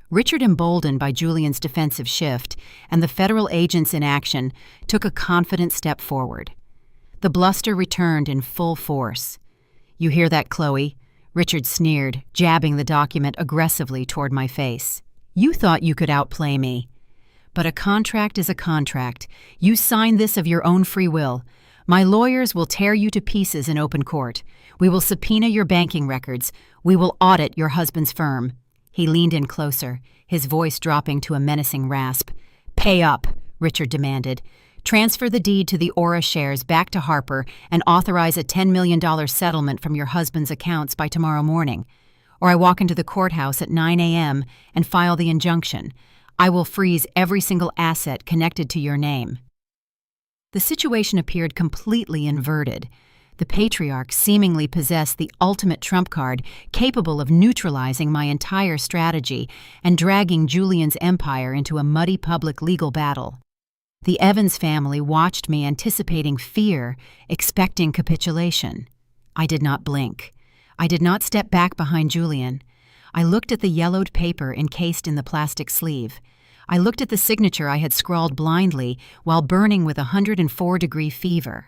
S1: Richard, emboldened by Julian's defensive shift and the federal agents in action, took a confident step forward. The bluster returned in full force. "You hear that, Chloe?" Richard sneered, jabbing the document aggressively toward my face. "You thought you could outplay me. But a contract is a contract. You signed this of your own free will. My lawyers will tear you to pieces in open court. We will subpoena your banking records. We will audit your husband's firm." He leaned in closer, his voice dropping to a menacing rasp. "Pay up," Richard demanded. "Transfer the deed to the Aura shares back to Harper and authorize a $10 million settlement from your husband's accounts by tomorrow morning. Or I walk into the courthouse at 9 a.m. and file the injunction. I will freeze every single asset connected to your name." The situation appeared completely inverted. The patriarch seemingly possessed the ultimate trump card, capable of neutralizing my entire strategy and dragging Julian's empire into a muddy public legal battle. The Evans family watched me, anticipating fear, expecting capitulation. I did not blink. I did not step back behind Julian. I looked at the yellowed paper encased in the plastic sleeve. I looked at the signature I had scrawled blindly while burning with a 104-degree fever.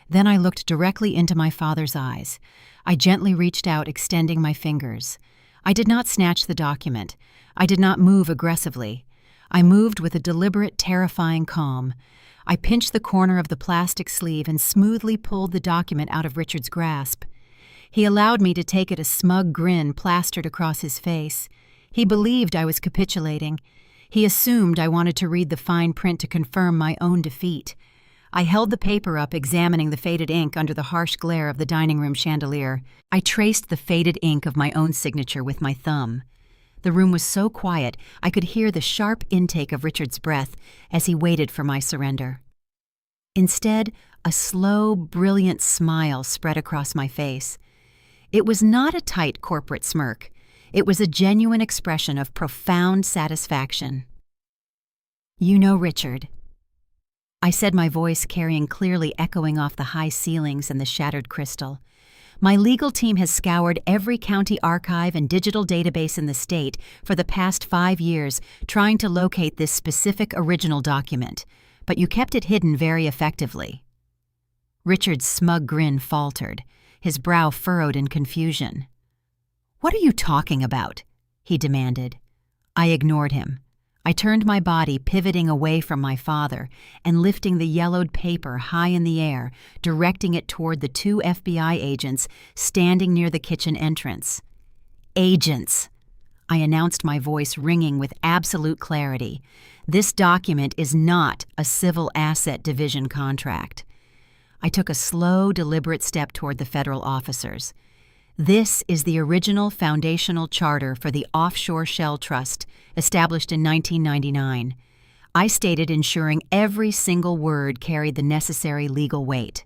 S1: Then I looked directly into my father's eyes. I gently reached out, extending my fingers. I did not snatch the document. I did not move aggressively. I moved with a deliberate, terrifying calm. I pinched the corner of the plastic sleeve and smoothly pulled the document out of Richard's grasp. He allowed me to take it, a smug grin plastered across his face. He believed I was capitulating. He assumed I wanted to read the fine print to confirm my own defeat. I held the paper up, examining the faded ink under the harsh glare of the dining room chandelier. I traced the faded ink of my own signature with my thumb. The room was so quiet I could hear the sharp intake of Richard's breath as he waited for my surrender. Instead, a slow, brilliant smile spread across my face. It was not a tight corporate smirk. It was a genuine expression of profound satisfaction. "You know, Richard," I said, my voice carrying clearly, echoing off the high ceilings and the shattered crystal. My legal team has scoured every county archive and digital database in the state for the past 5 years trying to locate this specific original document, but you kept it hidden very effectively." Richard's smug grin faltered, his brow furrowed in confusion. "What are you talking about?" he demanded. I ignored him. I turned my body, pivoting away from my father and lifting the yellowed paper high in the air, directing it toward the 2 FBI agents standing near the kitchen entrance. "Agents!" I announced, my voice ringing with absolute clarity. "This document is not a civil asset division contract." I took a slow, deliberate step toward the federal officers. "This is the original foundational charter for the Offshore Shell Trust, established in 1999. I stated ensuring every single word carried the necessary legal weight.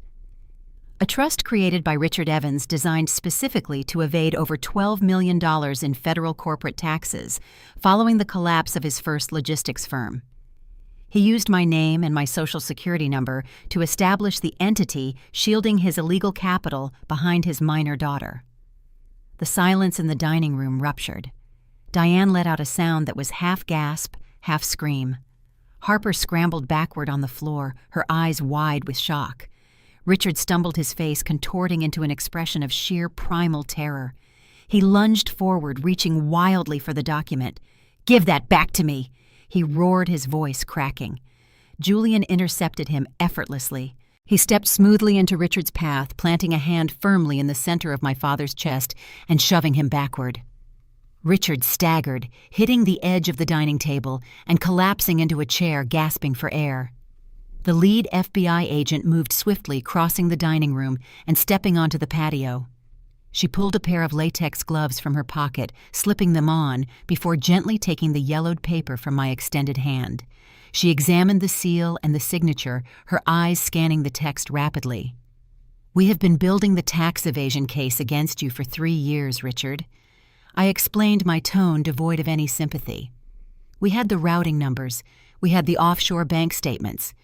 S1: A trust created by Richard Evans designed specifically to evade over $12 million in federal corporate taxes following the collapse of his first logistics firm. He used my name and my Social Security number to establish the entity shielding his illegal capital behind his minor daughter." The silence in the dining room ruptured. Diane let out a sound that was half gasp, half scream. Harper scrambled backward on the floor, her eyes wide with shock. Richard stumbled, his face contorting into an expression of sheer primal terror. He lunged forward, reaching wildly for the document. "Give that back to me!" he roared, his voice cracking. Julian intercepted him effortlessly. He stepped smoothly into Richard's path, planting a hand firmly in the center of my father's chest and shoving him backward. Richard staggered, hitting the edge of the dining table and collapsing into a chair, gasping for air. The lead FBI agent moved swiftly, crossing the dining room and stepping onto the patio. She pulled a pair of latex gloves from her pocket, slipping them on before gently taking the yellowed paper from my extended hand. She examined the seal and the signature, her eyes scanning the text rapidly. "We have been building the tax evasion case against you for 3 years, Richard." I explained, my tone devoid of any sympathy. "We had the routing numbers. We had the offshore bank statements.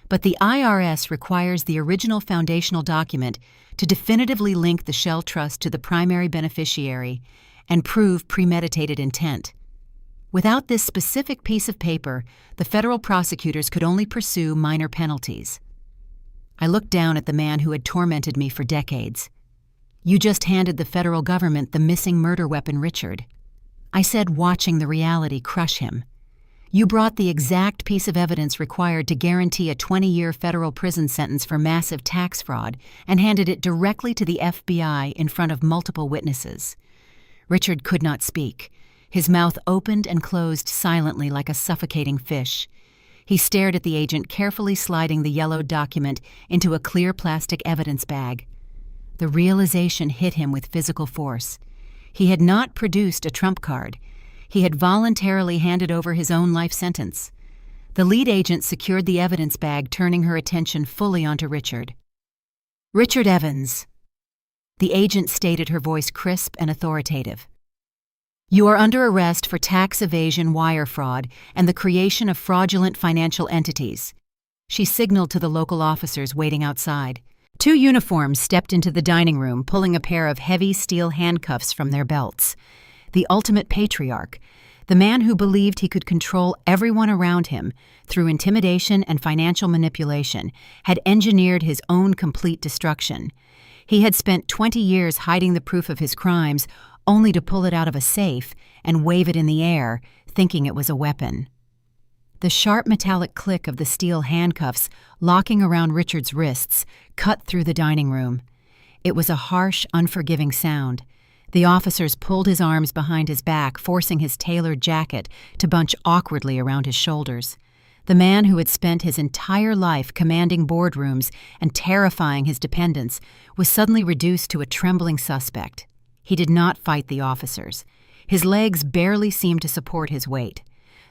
S1: But the IRS requires the original foundational document to definitively link the Shell Trust to the primary beneficiary and prove premeditated intent. Without this specific piece of paper, the federal prosecutors could only pursue minor penalties." I looked down at the man who had tormented me for decades. "You just handed the federal government the missing murder weapon, Richard," I said, watching the reality crush him. "You brought the exact piece of evidence required to guarantee a 20-year federal prison sentence for massive tax fraud and handed it directly to the FBI in front of multiple witnesses." Richard could not speak. His mouth opened and closed silently like a suffocating fish. He stared at the agent, carefully sliding the yellowed document into a clear plastic evidence bag. The realization hit him with physical force. He had not produced a trump card. He had voluntarily handed over his own life sentence. The lead agent secured the evidence bag, turning her attention fully onto Richard. "Richard Evans," the agent stated, her voice crisp and authoritative. "You are under arrest for tax evasion, wire fraud, and the creation of fraudulent financial entities." She signaled to the local officers waiting outside. 2 uniforms stepped into the dining room, pulling a pair of heavy steel handcuffs from their belts. The ultimate patriarch, the man who believed he could control everyone around him through intimidation and financial manipulation, had engineered his own complete destruction. He had spent 20 years hiding the proof of his crimes, only to pull it out of a safe and wave it in the air, thinking it was a weapon. The sharp metallic click of the steel handcuffs locking around Richard's wrists cut through the dining room. It was a harsh, unforgiving sound. The officers pulled his arms behind his back, forcing his tailored jacket to bunch awkwardly around his shoulders. The man who had spent his entire life commanding boardrooms and terrifying his dependents was suddenly reduced to a trembling suspect. He did not fight the officers. His legs barely seemed to support his weight.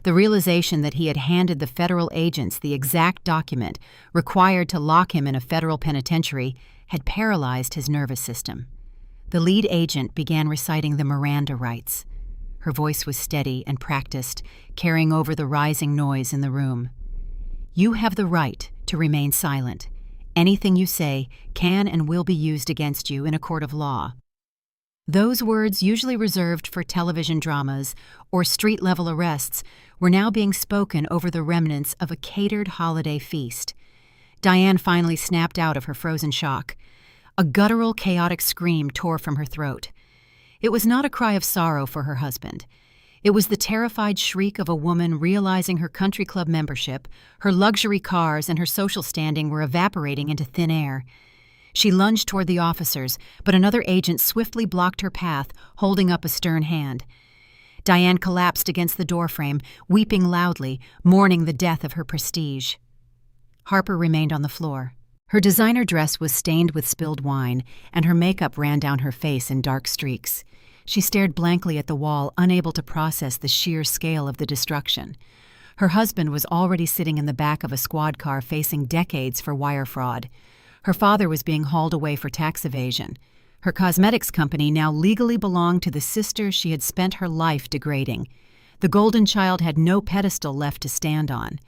S1: The realization that he had handed the federal agents the exact document required to lock him in a federal penitentiary had paralyzed his nervous system. The lead agent began reciting the Miranda rights. Her voice was steady and practiced, carrying over the rising noise in the room. "You have the right to remain silent. Anything you say can and will be used against you in a court of law. Those words, usually reserved for television dramas or street-level arrests, were now being spoken over the remnants of a catered holiday feast. Diane finally snapped out of her frozen shock. A guttural, chaotic scream tore from her throat. It was not a cry of sorrow for her husband. It was the terrified shriek of a woman realizing her country club membership, her luxury cars, and her social standing were evaporating into thin air. She lunged toward the officers, but another agent swiftly blocked her path, holding up a stern hand. Diane collapsed against the doorframe, weeping loudly, mourning the death of her prestige. Harper remained on the floor. Her designer dress was stained with spilled wine, and her makeup ran down her face in dark streaks. She stared blankly at the wall, unable to process the sheer scale of the destruction. Her husband was already sitting in the back of a squad car facing decades for wire fraud. Her father was being hauled away for tax evasion. Her cosmetics company now legally belonged to the sister she had spent her life degrading. The golden child had no pedestal left to stand on.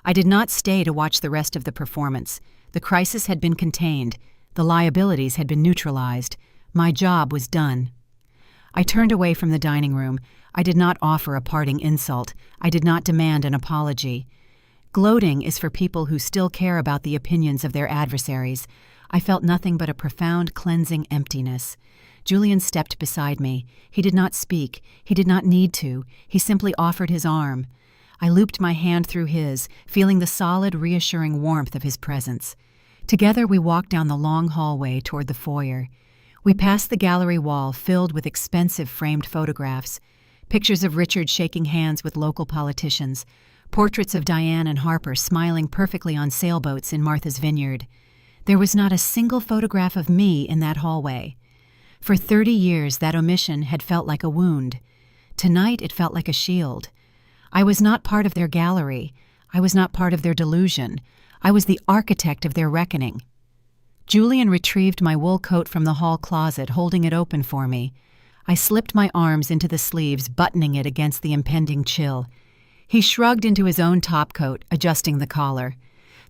S1: I did not stay to watch the rest of the performance. The crisis had been contained. The liabilities had been neutralized. My job was done. I turned away from the dining room. I did not offer a parting insult. I did not demand an apology. Gloating is for people who still care about the opinions of their adversaries. I felt nothing but a profound, cleansing emptiness. Julian stepped beside me. He did not speak. He did not need to. He simply offered his arm. I looped my hand through his, feeling the solid, reassuring warmth of his presence. Together we walked down the long hallway toward the foyer. We passed the gallery wall filled with expensive framed photographs, pictures of Richard shaking hands with local politicians, portraits of Diane and Harper smiling perfectly on sailboats in Martha's Vineyard. There was not a single photograph of me in that hallway. For 30 years that omission had felt like a wound. Tonight it felt like a shield. I was not part of their gallery. I was not part of their delusion. I was the architect of their reckoning. Julian retrieved my wool coat from the hall closet, holding it open for me. I slipped my arms into the sleeves, buttoning it against the impending chill. He shrugged into his own topcoat, adjusting the collar.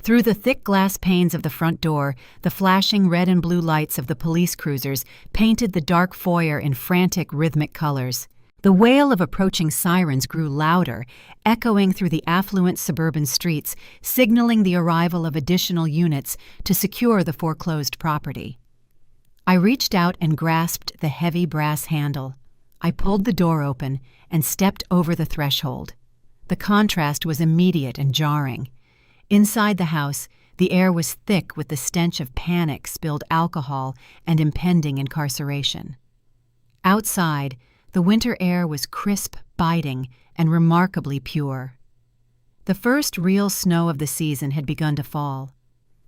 S1: Through the thick glass panes of the front door, the flashing red and blue lights of the police cruisers painted the dark foyer in frantic, rhythmic colors. The wail of approaching sirens grew louder, echoing through the affluent suburban streets, signaling the arrival of additional units to secure the foreclosed property. I reached out and grasped the heavy brass handle. I pulled the door open and stepped over the threshold. The contrast was immediate and jarring. Inside the house, the air was thick with the stench of panic, spilled alcohol, and impending incarceration. Outside, the winter air was crisp, biting, and remarkably pure. The first real snow of the season had begun to fall.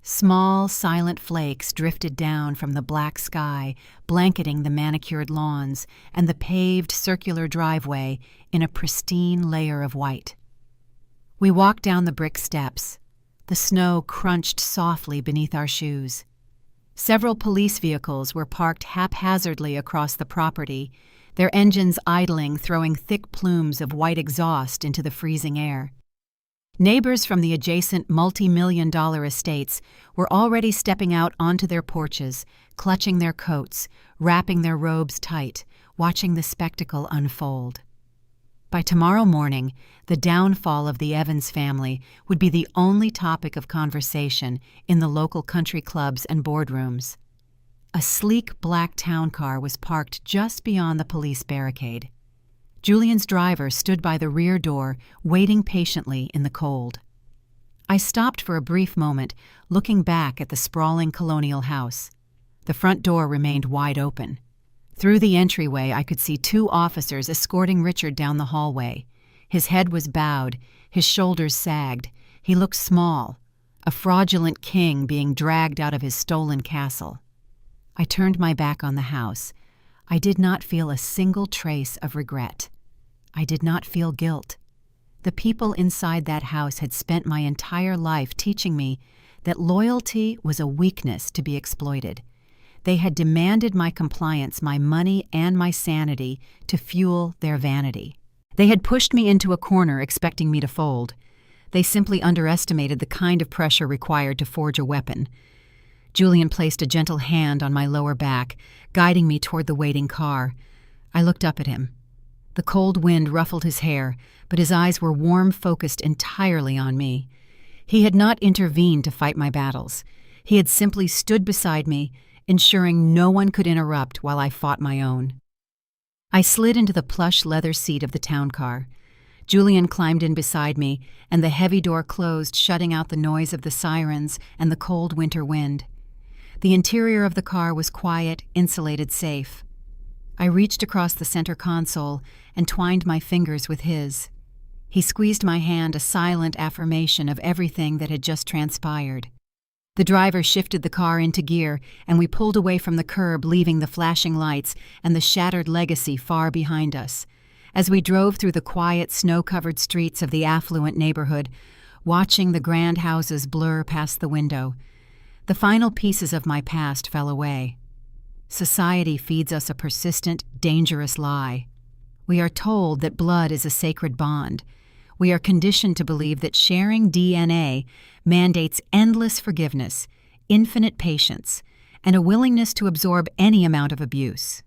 S1: Small, silent flakes drifted down from the black sky, blanketing the manicured lawns and the paved circular driveway in a pristine layer of white. We walked down the brick steps. The snow crunched softly beneath our shoes. Several police vehicles were parked haphazardly across the property, their engines idling, throwing thick plumes of white exhaust into the freezing air. Neighbors from the adjacent multimillion-dollar estates were already stepping out onto their porches, clutching their coats, wrapping their robes tight, watching the spectacle unfold. By tomorrow morning, the downfall of the Evans family would be the only topic of conversation in the local country clubs and boardrooms. A sleek black town car was parked just beyond the police barricade. Julian's driver stood by the rear door, waiting patiently in the cold. I stopped for a brief moment, looking back at the sprawling colonial house. The front door remained wide open. Through the entryway, I could see 2 officers escorting Richard down the hallway. His head was bowed, his shoulders sagged. He looked small, a fraudulent king being dragged out of his stolen castle. I turned my back on the house. I did not feel a single trace of regret. I did not feel guilt. The people inside that house had spent my entire life teaching me that loyalty was a weakness to be exploited. They had demanded my compliance, my money, and my sanity to fuel their vanity. They had pushed me into a corner expecting me to fold. They simply underestimated the kind of pressure required to forge a weapon. Julian placed a gentle hand on my lower back, guiding me toward the waiting car. I looked up at him. The cold wind ruffled his hair, but his eyes were warm, focused entirely on me. He had not intervened to fight my battles. He had simply stood beside me, ensuring no one could interrupt while I fought my own. I slid into the plush leather seat of the town car. Julian climbed in beside me, and the heavy door closed, shutting out the noise of the sirens and the cold winter wind. The interior of the car was quiet, insulated, safe. I reached across the center console and twined my fingers with his. He squeezed my hand, a silent affirmation of everything that had just transpired. The driver shifted the car into gear, and we pulled away from the curb, leaving the flashing lights and the shattered legacy far behind us. As we drove through the quiet, snow-covered streets of the affluent neighborhood, watching the grand houses blur past the window, the final pieces of my past fell away. Society feeds us a persistent, dangerous lie. We are told that blood is a sacred bond. We are conditioned to believe that sharing DNA mandates endless forgiveness, infinite patience, and a willingness to absorb any amount of abuse.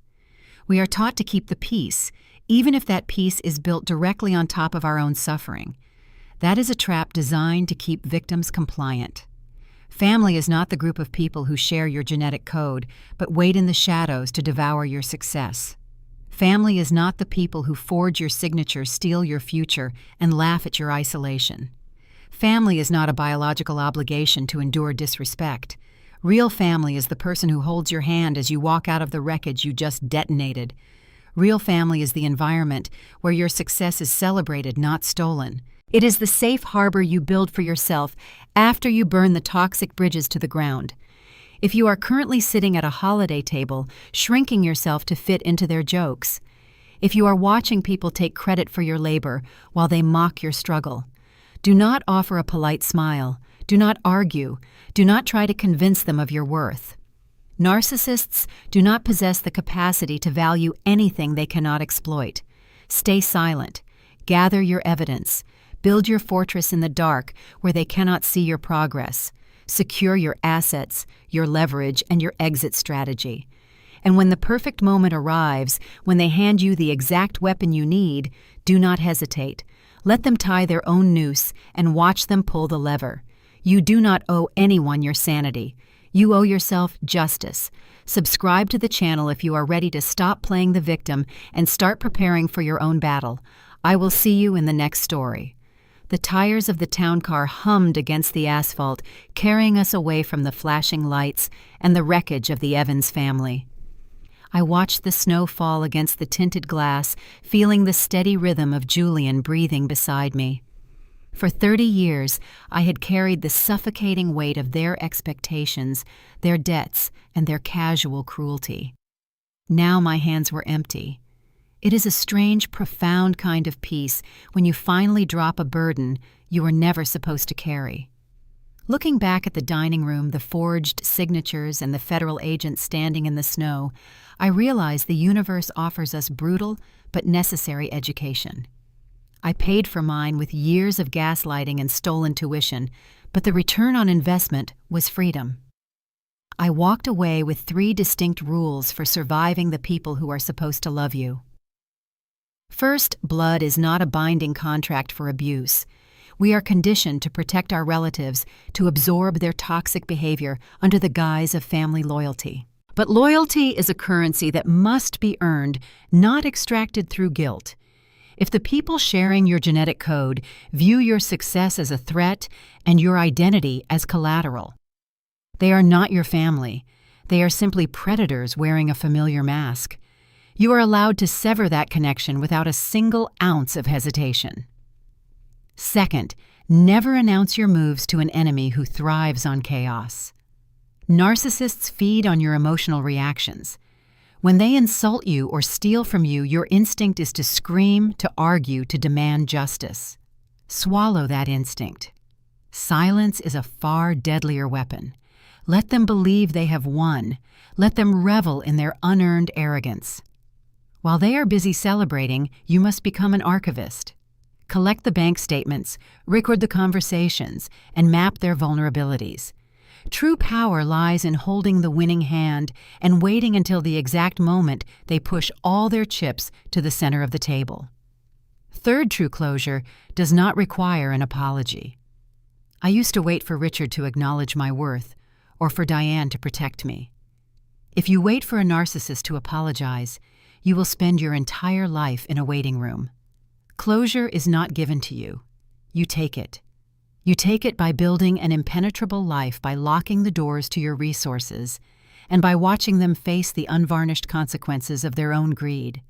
S1: We are taught to keep the peace, even if that peace is built directly on top of our own suffering. That is a trap designed to keep victims compliant. Family is not the group of people who share your genetic code, but wait in the shadows to devour your success. Family is not the people who forge your signature, steal your future, and laugh at your isolation. Family is not a biological obligation to endure disrespect. Real family is the person who holds your hand as you walk out of the wreckage you just detonated. Real family is the environment where your success is celebrated, not stolen. It is the safe harbor you build for yourself after you burn the toxic bridges to the ground. If you are currently sitting at a holiday table, shrinking yourself to fit into their jokes, if you are watching people take credit for your labor while they mock your struggle, do not offer a polite smile. Do not argue. Do not try to convince them of your worth. Narcissists do not possess the capacity to value anything they cannot exploit. Stay silent. Gather your evidence. Build your fortress in the dark where they cannot see your progress. Secure your assets, your leverage, and your exit strategy. And when the perfect moment arrives, when they hand you the exact weapon you need, do not hesitate. Let them tie their own noose and watch them pull the lever. You do not owe anyone your sanity. You owe yourself justice. Subscribe to the channel if you are ready to stop playing the victim and start preparing for your own battle. I will see you in the next story. The tires of the town car hummed against the asphalt, carrying us away from the flashing lights and the wreckage of the Evans family. I watched the snow fall against the tinted glass, feeling the steady rhythm of Julian breathing beside me. For 30 years, I had carried the suffocating weight of their expectations, their debts, and their casual cruelty. Now my hands were empty. It is a strange, profound kind of peace when you finally drop a burden you were never supposed to carry. Looking back at the dining room, the forged signatures, and the federal agent standing in the snow, I realize the universe offers us brutal but necessary education. I paid for mine with years of gaslighting and stolen tuition, but the return on investment was freedom. I walked away with 3 distinct rules for surviving the people who are supposed to love you. First, blood is not a binding contract for abuse. We are conditioned to protect our relatives, to absorb their toxic behavior under the guise of family loyalty. But loyalty is a currency that must be earned, not extracted through guilt. If the people sharing your genetic code view your success as a threat and your identity as collateral, they are not your family. They are simply predators wearing a familiar mask. You are allowed to sever that connection without a single ounce of hesitation. Second, never announce your moves to an enemy who thrives on chaos. Narcissists feed on your emotional reactions. When they insult you or steal from you, your instinct is to scream, to argue, to demand justice. Swallow that instinct. Silence is a far deadlier weapon. Let them believe they have won. Let them revel in their unearned arrogance. While they are busy celebrating, you must become an archivist. Collect the bank statements, record the conversations, and map their vulnerabilities. True power lies in holding the winning hand and waiting until the exact moment they push all their chips to the center of the table. Third true closure does not require an apology. I used to wait for Richard to acknowledge my worth, or for Diane to protect me. If you wait for a narcissist to apologize, you will spend your entire life in a waiting room. Closure is not given to you. You take it. You take it by building an impenetrable life by locking the doors to your resources and by watching them face the unvarnished consequences of their own greed.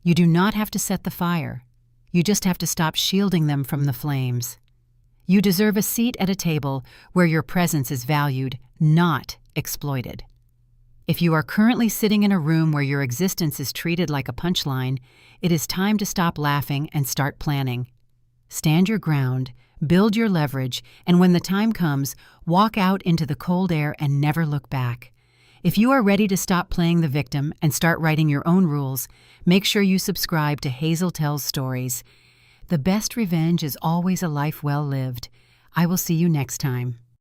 S1: You do not have to set the fire. You just have to stop shielding them from the flames. You deserve a seat at a table where your presence is valued, not exploited. If you are currently sitting in a room where your existence is treated like a punchline, it is time to stop laughing and start planning. Stand your ground, build your leverage, and when the time comes, walk out into the cold air and never look back. If you are ready to stop playing the victim and start writing your own rules, make sure you subscribe to Hazel Tells Stories. The best revenge is always a life well lived. I will see you next time.